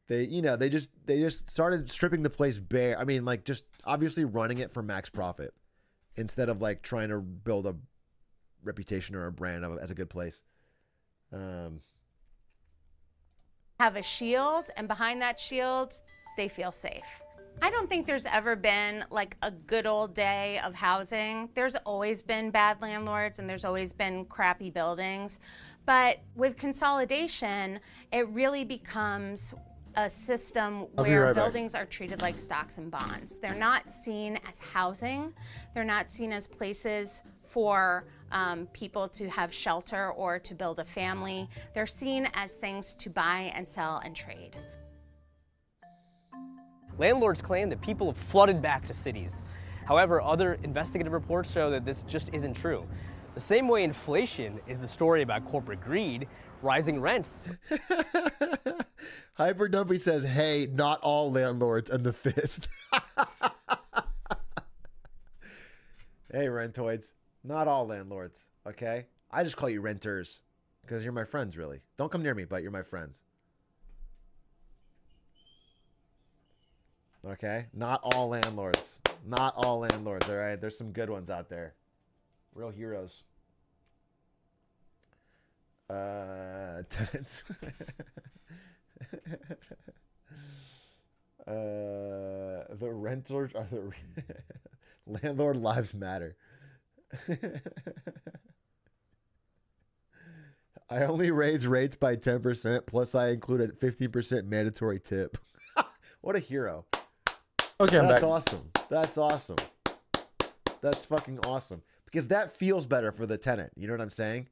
they just started stripping the place bare. I mean, like just obviously running it for max profit instead of like trying to build a reputation or a brand as a good place. Have a shield, and behind that shield, they feel safe. I don't think there's ever been like a good old day of housing. There's always been bad landlords and there's always been crappy buildings. But with consolidation, it really becomes a system I'll be where right back. buildings are treated like stocks and bonds. They're not seen as housing. They're not seen as places for people to have shelter or to build a family. They're seen as things to buy and sell and trade. Landlords claim that people have flooded back to cities. However, other investigative reports show that this just isn't true. The same way inflation is the story about corporate greed, rising rents. Hyper Dumpy says, hey, not all landlords, and the fist. Hey, rentoids. Not all landlords, okay? I just call you renters because you're my friends, really. Don't come near me, but you're my friends. Okay? Not all landlords. Not all landlords, all right? There's some good ones out there. Real heroes. Tenants. The renters are the landlord lives matter. I only raise rates by 10%, plus I include a 15% mandatory tip. What a hero. Okay, I'm That's back. awesome. That's awesome. That's fucking awesome. Because that feels better for the tenant. You know what I'm saying?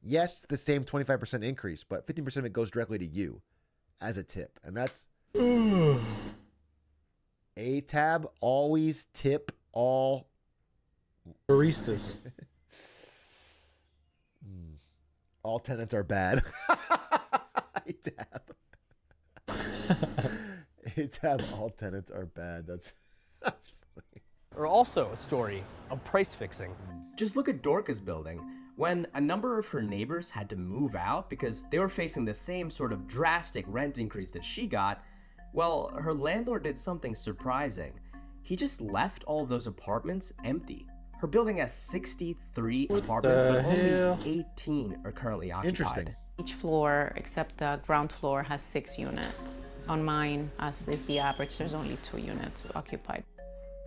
Yes, it's the same 25% increase, but 15% of it goes directly to you as a tip. And that's... A-tab, always tip all... Baristas. All tenants are bad. A-tab. A-tab, all tenants are bad. That's funny. Or also a story of price fixing. Just look at Dorca's building. When a number of her neighbors had to move out because they were facing the same sort of drastic rent increase that she got, well, her landlord did something surprising. He just left all of those apartments empty. Her building has 63 apartments, the but hell? only 18 are currently occupied. Interesting. Each floor, except the ground floor, has 6 units. On mine, as is the average, there's only 2 units occupied.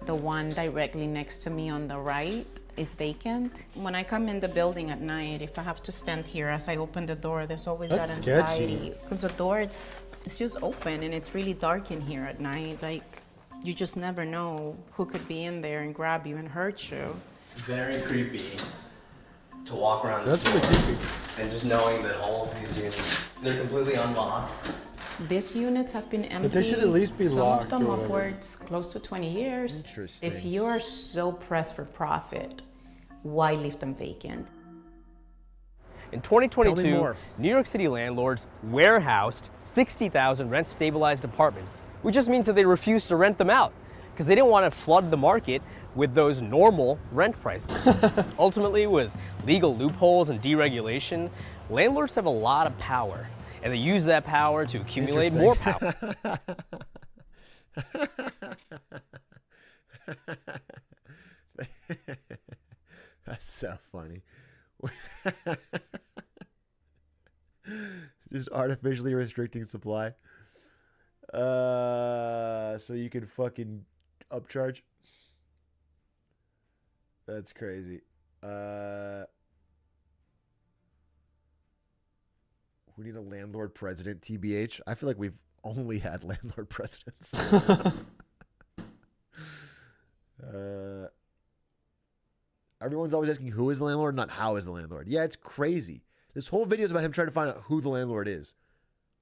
The one directly next to me on the right is vacant. When I come in the building at night, if I have to stand here as I open the door, there's always That's that sketchy. anxiety. Because the door, it's just open and it's really dark in here at night. Like, you just never know who could be in there and grab you and hurt you. Very creepy to walk around That's this really floor creepy. and just knowing that all of these units, they're completely unlocked. These units have been empty. they should at least be some locked of them or whatever. upwards close to 20 years. Interesting. If you are so pressed for profit, why leave them vacant? In Tell me 2022, more. New York City landlords warehoused 60,000 rent-stabilized apartments, which just means that they refused to rent them out because they didn't want to flood the market with those normal rent prices. Ultimately, with legal loopholes and deregulation, landlords have a lot of power, and they use that power to accumulate more power. That's so funny. Just artificially restricting supply. So you can fucking upcharge. That's crazy. We need a landlord president, TBH. I feel like we've only had landlord presidents. Everyone's always asking who is the landlord, not how is the landlord. Yeah, it's crazy. This whole video is about him trying to find out who the landlord is.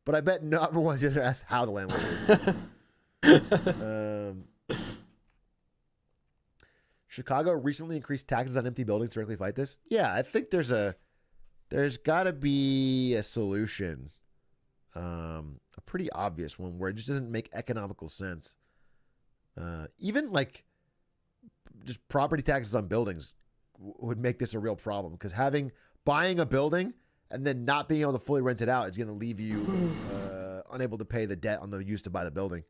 But I bet not everyone's going to ask how the landlord is. Chicago recently increased taxes on empty buildings to directly fight this. Yeah, I think there's got to be a solution, a pretty obvious one where it just doesn't make economical sense. Even like just property taxes on buildings would make this a real problem because buying a building and then not being able to fully rent it out is going to leave you unable to pay the debt on the use to buy the building.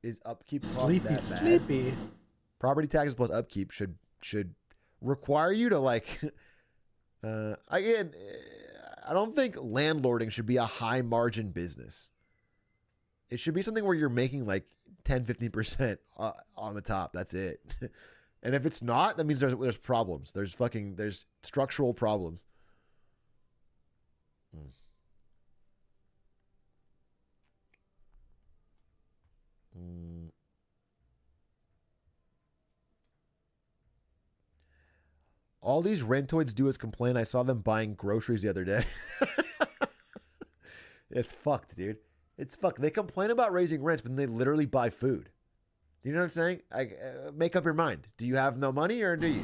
Is upkeep cost Sleepy, that bad? sleepy. Property taxes plus upkeep should require you to like. Again, I don't think landlording should be a high margin business. It should be something where you're making like 10-15% on the top. That's it. And if it's not, that means there's problems. There's structural problems. All these rentoids do is complain. I saw them buying groceries the other day. It's fucked, dude. It's fucked. They complain about raising rents, but then they literally buy food. Do you know what I'm saying? Make up your mind. Do you have no money or do you?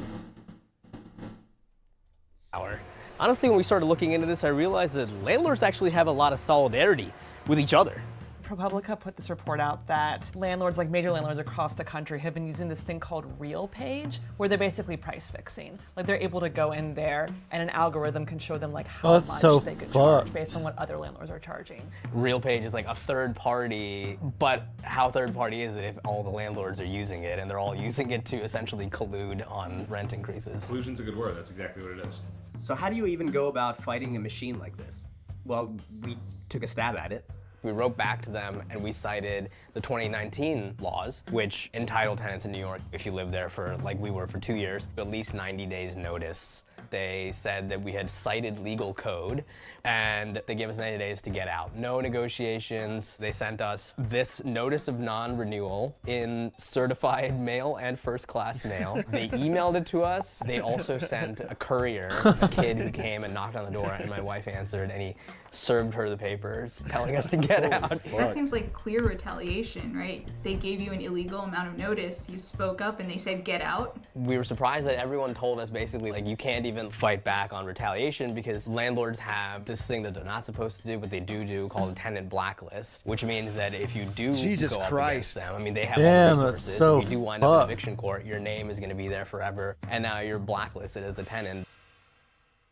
Honestly, when we started looking into this, I realized that landlords actually have a lot of solidarity with each other. ProPublica put this report out that landlords, like major landlords across the country, have been using this thing called Real Page, where they're basically price fixing. Like they're able to go in there and an algorithm can show them like how much they could charge based on what other landlords are charging. Real Page is like a third party, but how third party is it if all the landlords are using it and they're all using it to essentially collude on rent increases? Collusion's a good word. That's exactly what it is. So how do you even go about fighting a machine like this? Well, we took a stab at it. We wrote back to them and we cited the 2019 laws, which entitle tenants in New York, if you live there for, like we were for 2 years, at least 90 days notice. They said that we had cited legal code and they gave us 90 days to get out. No negotiations. They sent us this notice of non-renewal in certified mail and first-class mail. They emailed it to us. They also sent a courier, a kid who came and knocked on the door, and my wife answered, and he served her the papers telling us to get out. That seems like clear retaliation, right? They gave you an illegal amount of notice, you spoke up and they said get out. We were surprised that everyone told us basically like you can't even fight back on retaliation because landlords have this thing that they're not supposed to do, but they do called a tenant blacklist, which means that if you do go up against them, I mean they have all the resources. So if you do wind up in eviction court, your name is going to be there forever, and now you're blacklisted as a tenant.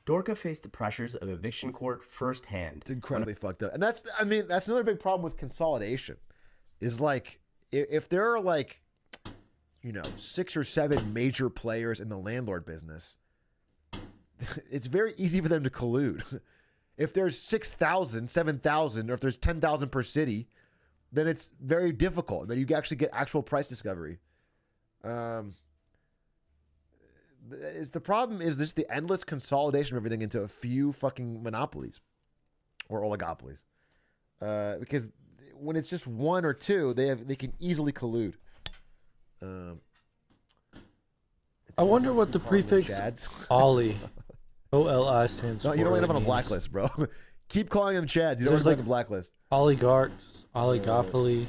Dorka faced the pressures of eviction court firsthand. It's incredibly fucked up. And that's another big problem with consolidation. Is like, if there are like, 6 or 7 major players in the landlord business, it's very easy for them to collude. If there's 6,000, 7,000, or if there's 10,000 per city, then it's very difficult. Then you actually get actual price discovery. The problem is just the endless consolidation of everything into a few fucking monopolies or oligopolies. Because when it's just one or two, they can easily collude. I wonder what the prefix Ollie, OLI stands for. No, you don't end up on a blacklist, bro. Keep calling them Chads. You don't end up on the blacklist. Oligarchs, oligopoly.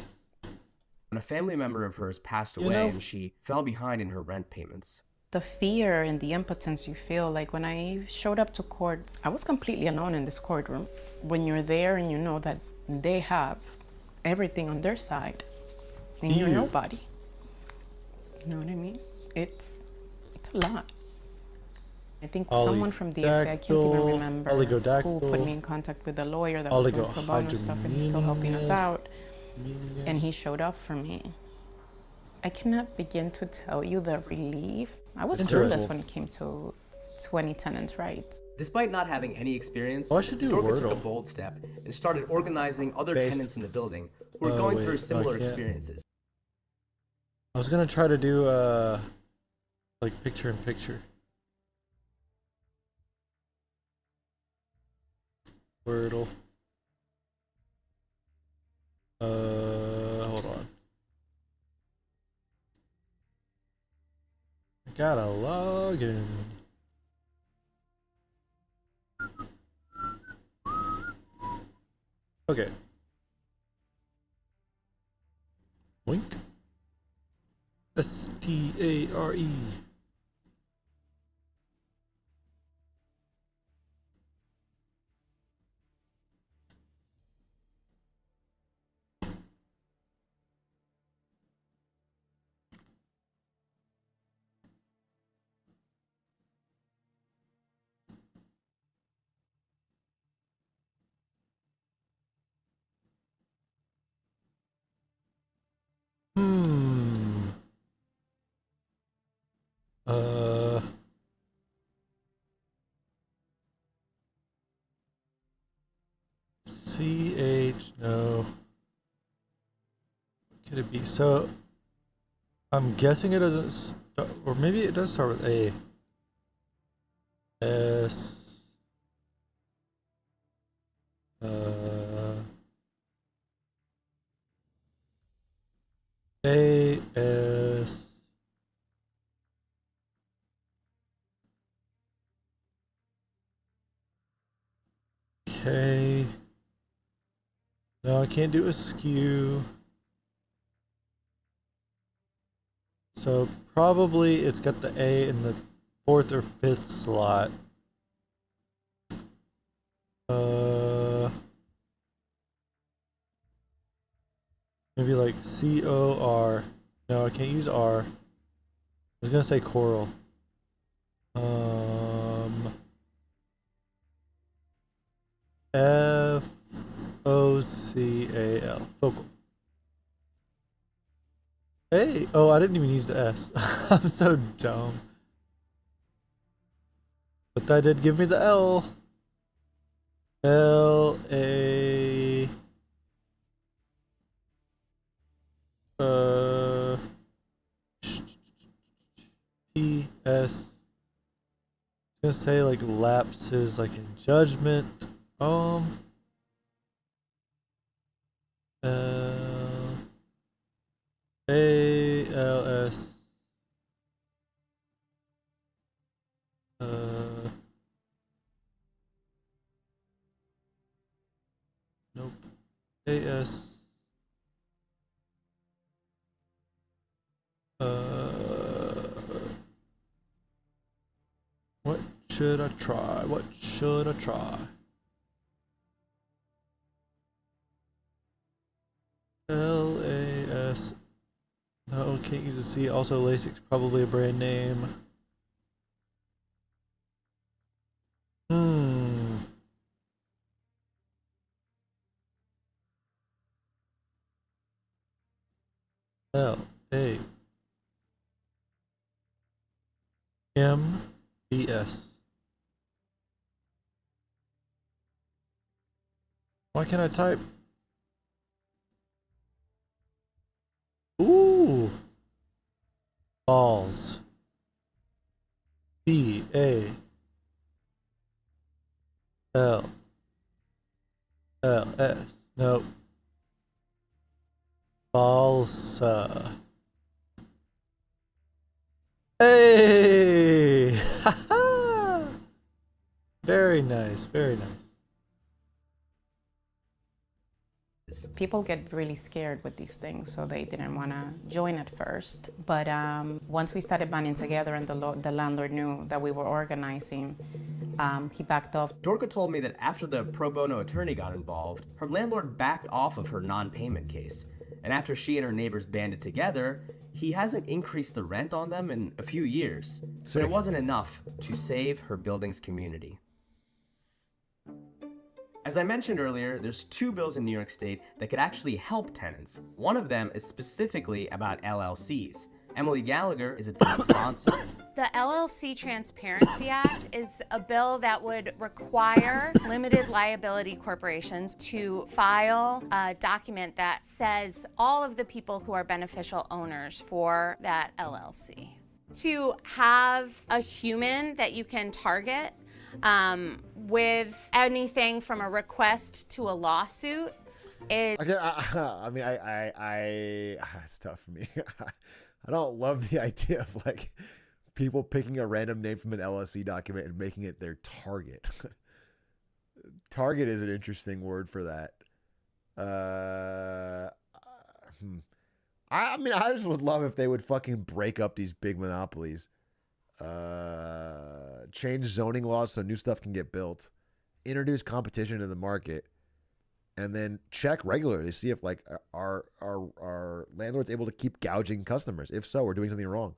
When a family member of hers passed away and she fell behind in her rent payments. The fear and the impotence you feel, like when I showed up to court, I was completely alone in this courtroom. When you're there and you know that they have everything on their side and you're nobody. You know what I mean? It's a lot. I think someone from DSA, I can't even remember, who put me in contact with a lawyer that was doing pro bono stuff and he's still helping us out. And he showed up for me. I cannot begin to tell you the relief. I was clueless when it came to 20 tenant rights. Despite not having any experience, Dorka took a bold step and started organizing other tenants in the building who were going through similar experiences. I was gonna try to do like picture in picture. Wordle. Hold on. I gotta log in. Okay. Wink. STARE. CH, no. Could it be? So, I'm guessing it doesn't start, or maybe it does start with A. S. Okay. No, I can't do a skew. So probably it's got the A in the 4th or 5th slot. Maybe like C-O-R. No, I can't use R. I was gonna say coral. F-O-C-A-L. Focal. Hey! Oh, I didn't even use the S. I'm so dumb. But that did give me the L. L-A... P-S... I'm gonna say like lapses like in judgment. A-L-S... Nope. A-S... What should I try? What should I try? L-A-S... No, can't use a C. Also, LASIK's probably a brand name. L-A-M-B-S. Why can't I type? Ooh. Balls. B-A. L-S. Nope. Balsa. Hey! Haha! Very nice, very nice. People get really scared with these things, so they didn't want to join at first. But once we started banding together and the landlord knew that we were organizing, he backed off. Dorka told me that after the pro bono attorney got involved, her landlord backed off of her non-payment case. And after she and her neighbors banded together, he hasn't increased the rent on them in a few years. But it wasn't enough to save her building's community. As I mentioned earlier, there's 2 bills in New York State that could actually help tenants. One of them is specifically about LLCs. Emily Gallagher is its lead sponsor. The LLC Transparency Act is a bill that would require limited liability corporations to file a document that says all of the people who are beneficial owners for that LLC. To have a human that you can target with anything from a request to a lawsuit is... I mean, it's tough for me. I don't love the idea of like people picking a random name from an LLC document and making it their target. Target is an interesting word for that. I mean, I just would love if they would fucking break up these big monopolies. Change zoning laws so new stuff can get built, introduce competition in the market, and then check regularly to see if like our landlords able to keep gouging customers. If so, we're doing something wrong.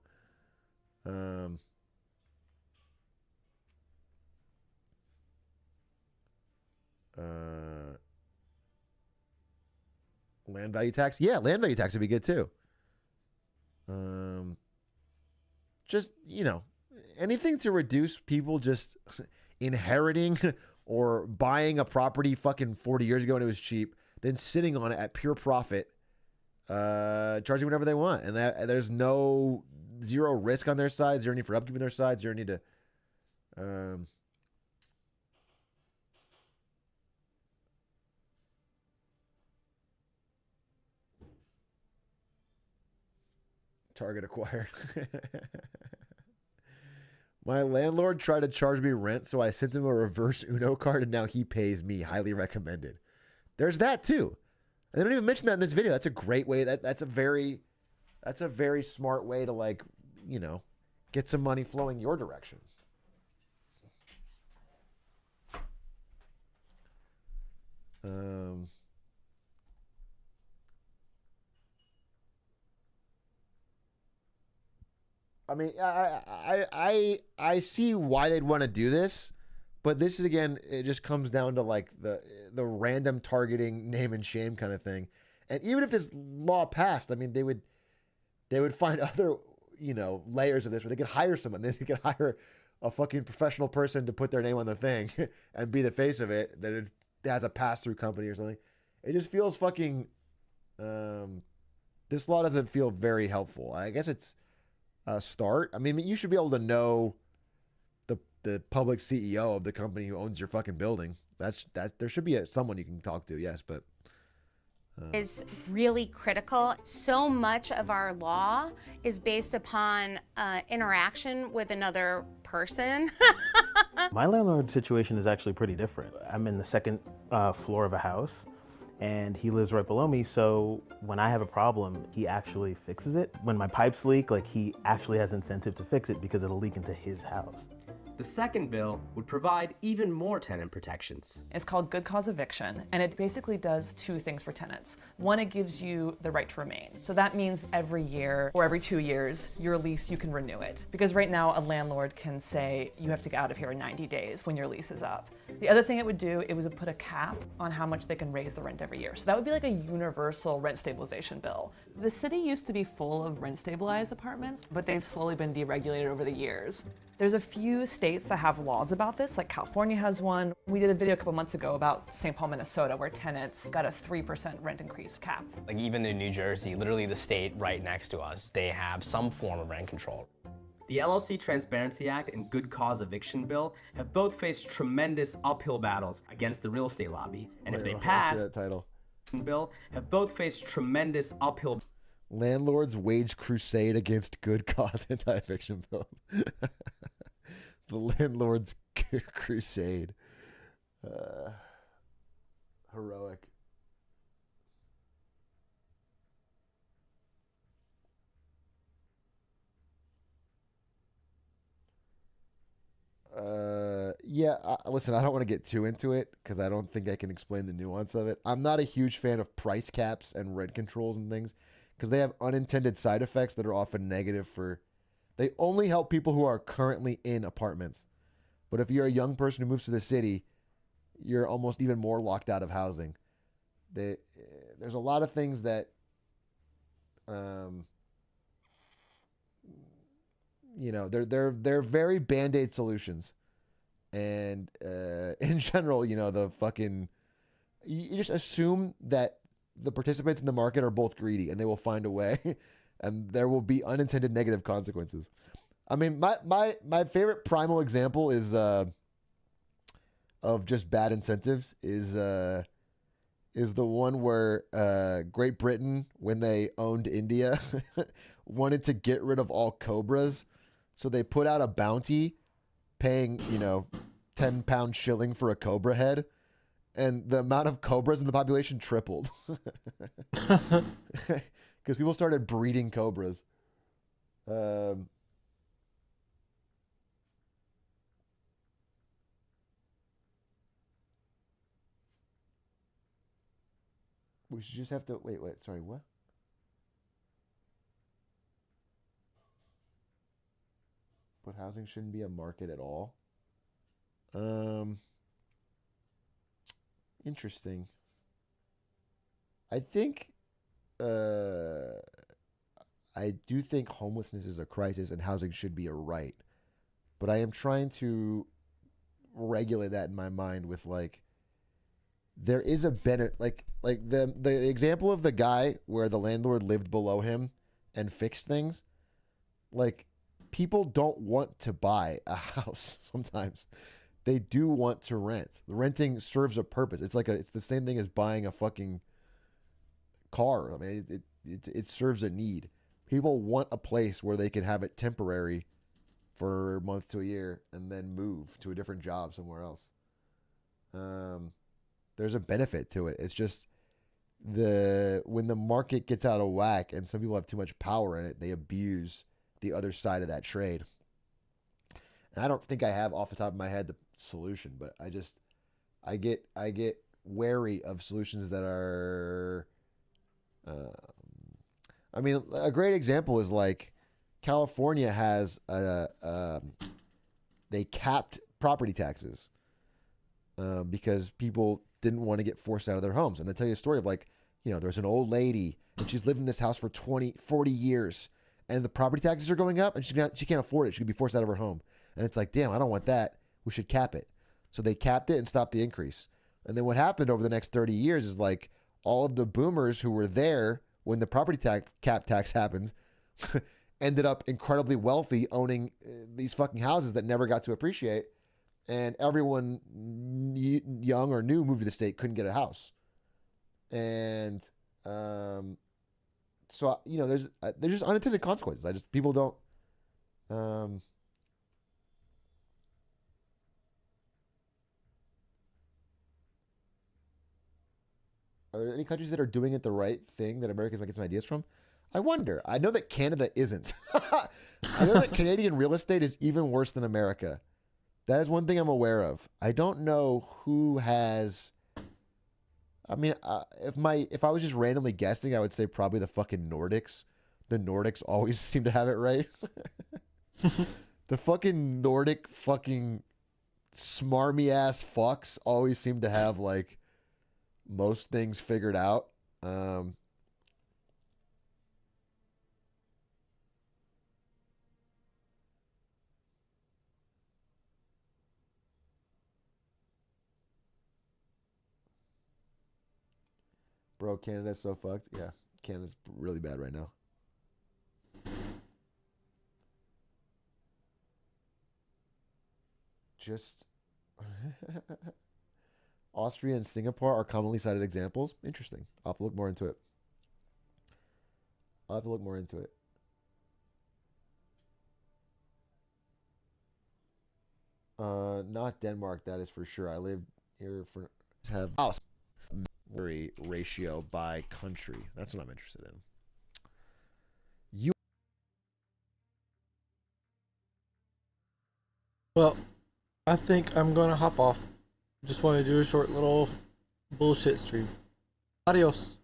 Land value tax, yeah, land value tax would be good too. Just, you know, anything to reduce people just inheriting or buying a property fucking 40 years ago and it was cheap, then sitting on it at pure profit, charging whatever they want. And there's zero risk on their side, zero need for upkeep on their side, zero need to... Target acquired. My landlord tried to charge me rent, so I sent him a reverse Uno card, and now he pays me. Highly recommended. There's that too. And they don't even mention that in this video. That's a great way. That's a very smart way to, like, you know, get some money flowing your direction. I mean, I see why they'd want to do this, but this is, again, it just comes down to like the random targeting, name and shame kind of thing. And even if this law passed, I mean, they would find other, you know, layers of this where they could hire someone. They could hire a fucking professional person to put their name on the thing and be the face of it. That it has a pass-through company or something. It just feels fucking. This law doesn't feel very helpful. I guess it's a start. I mean, you should be able to know the public CEO of the company who owns your fucking building. That there should be someone you can talk to. Yes, but. Is really critical. So much of our law is based upon interaction with another person. My landlord situation is actually pretty different. I'm in the second floor of a house, and he lives right below me, so when I have a problem, he actually fixes it. When my pipes leak, like, he actually has incentive to fix it because it'll leak into his house. The second bill would provide even more tenant protections. It's called good cause eviction, and it basically does two things for tenants. One, it gives you the right to remain. So that means every year or every 2 years, your lease, you can renew it. Because right now, a landlord can say you have to get out of here in 90 days when your lease is up. The other thing it would do, it would put a cap on how much they can raise the rent every year. So that would be like a universal rent stabilization bill. The city used to be full of rent stabilized apartments, but they've slowly been deregulated over the years. There's a few states that have laws about this, like California has one. We did a video a couple months ago about St. Paul, Minnesota, where tenants got a 3% rent increase cap. Like even in New Jersey, literally the state right next to us, they have some form of rent control. The LLC Transparency Act and Good Cause Eviction Bill have both faced tremendous uphill battles against the real estate lobby. And if they pass, that title. Bill have both faced tremendous uphill. Landlords wage crusade against good cause anti-eviction bills. The landlords crusade. Heroic. Listen, I don't want to get too into it because I don't think I can explain the nuance of it. I'm not a huge fan of price caps and rent controls and things because they have unintended side effects that are often negative for... They only help people who are currently in apartments. But if you're a young person who moves to the city, you're almost even more locked out of housing. There's a lot of things that... you know, they're very band-aid solutions. And in general, you know, the fucking... You just assume that the participants in the market are both greedy and they will find a way and there will be unintended negative consequences. I mean, my favorite primal example is of just bad incentives is the one where Great Britain, when they owned India, wanted to get rid of all cobras. So they put out a bounty paying, you know, 10-pound shilling for a cobra head. And the amount of cobras in the population tripled. Because people started breeding cobras. We should just have to... Wait, sorry, what? But housing shouldn't be a market at all. Interesting. I think I do think homelessness is a crisis and housing should be a right. But I am trying to regulate that in my mind with, like, there is a benefit, like the example of the guy where the landlord lived below him and fixed things. Like, people don't want to buy a house sometimes. They do want to rent. Renting serves a purpose. It's the same thing as buying a fucking car. I mean, it serves a need. People want a place where they can have it temporary for a month to a year and then move to a different job somewhere else. There's a benefit to it. It's just when the market gets out of whack and some people have too much power in it, they abuse the other side of that trade. And I don't think I have off the top of my head the solution, but I get wary of solutions that are. I mean, a great example is like California has they capped property taxes because people didn't want to get forced out of their homes. And they tell you a story of like, there's an old lady and she's lived in this house for 20, 40 years and the property taxes are going up and she can't afford it. She could be forced out of her home. And it's like, damn, I don't want that. We should cap it. So they capped it and stopped the increase. And then what happened over the next 30 years is like all of the boomers who were there when the property cap tax happened ended up incredibly wealthy owning these fucking houses that never got to appreciate. And everyone young or new moved to the state couldn't get a house. And so, there's just unintended consequences. People don't. Are there any countries that are doing it the right thing that Americans might get some ideas from? I wonder. I know that Canada isn't. I know that Canadian real estate is even worse than America. That is one thing I'm aware of. I don't know who has. I mean, if I was just randomly guessing, I would say probably the fucking Nordics. The Nordics always seem to have it right. The fucking Nordic fucking smarmy ass fucks always seem to have like most things figured out. Bro, Canada's so fucked. Yeah, Canada's really bad right now. Just Austria and Singapore are commonly cited examples. Interesting. I'll have to look more into it. Not Denmark, that is for sure. I lived here for have house ratio by country. That's what I'm interested in. Well, I think I'm gonna hop off. Just want to do a short little bullshit stream. Adios.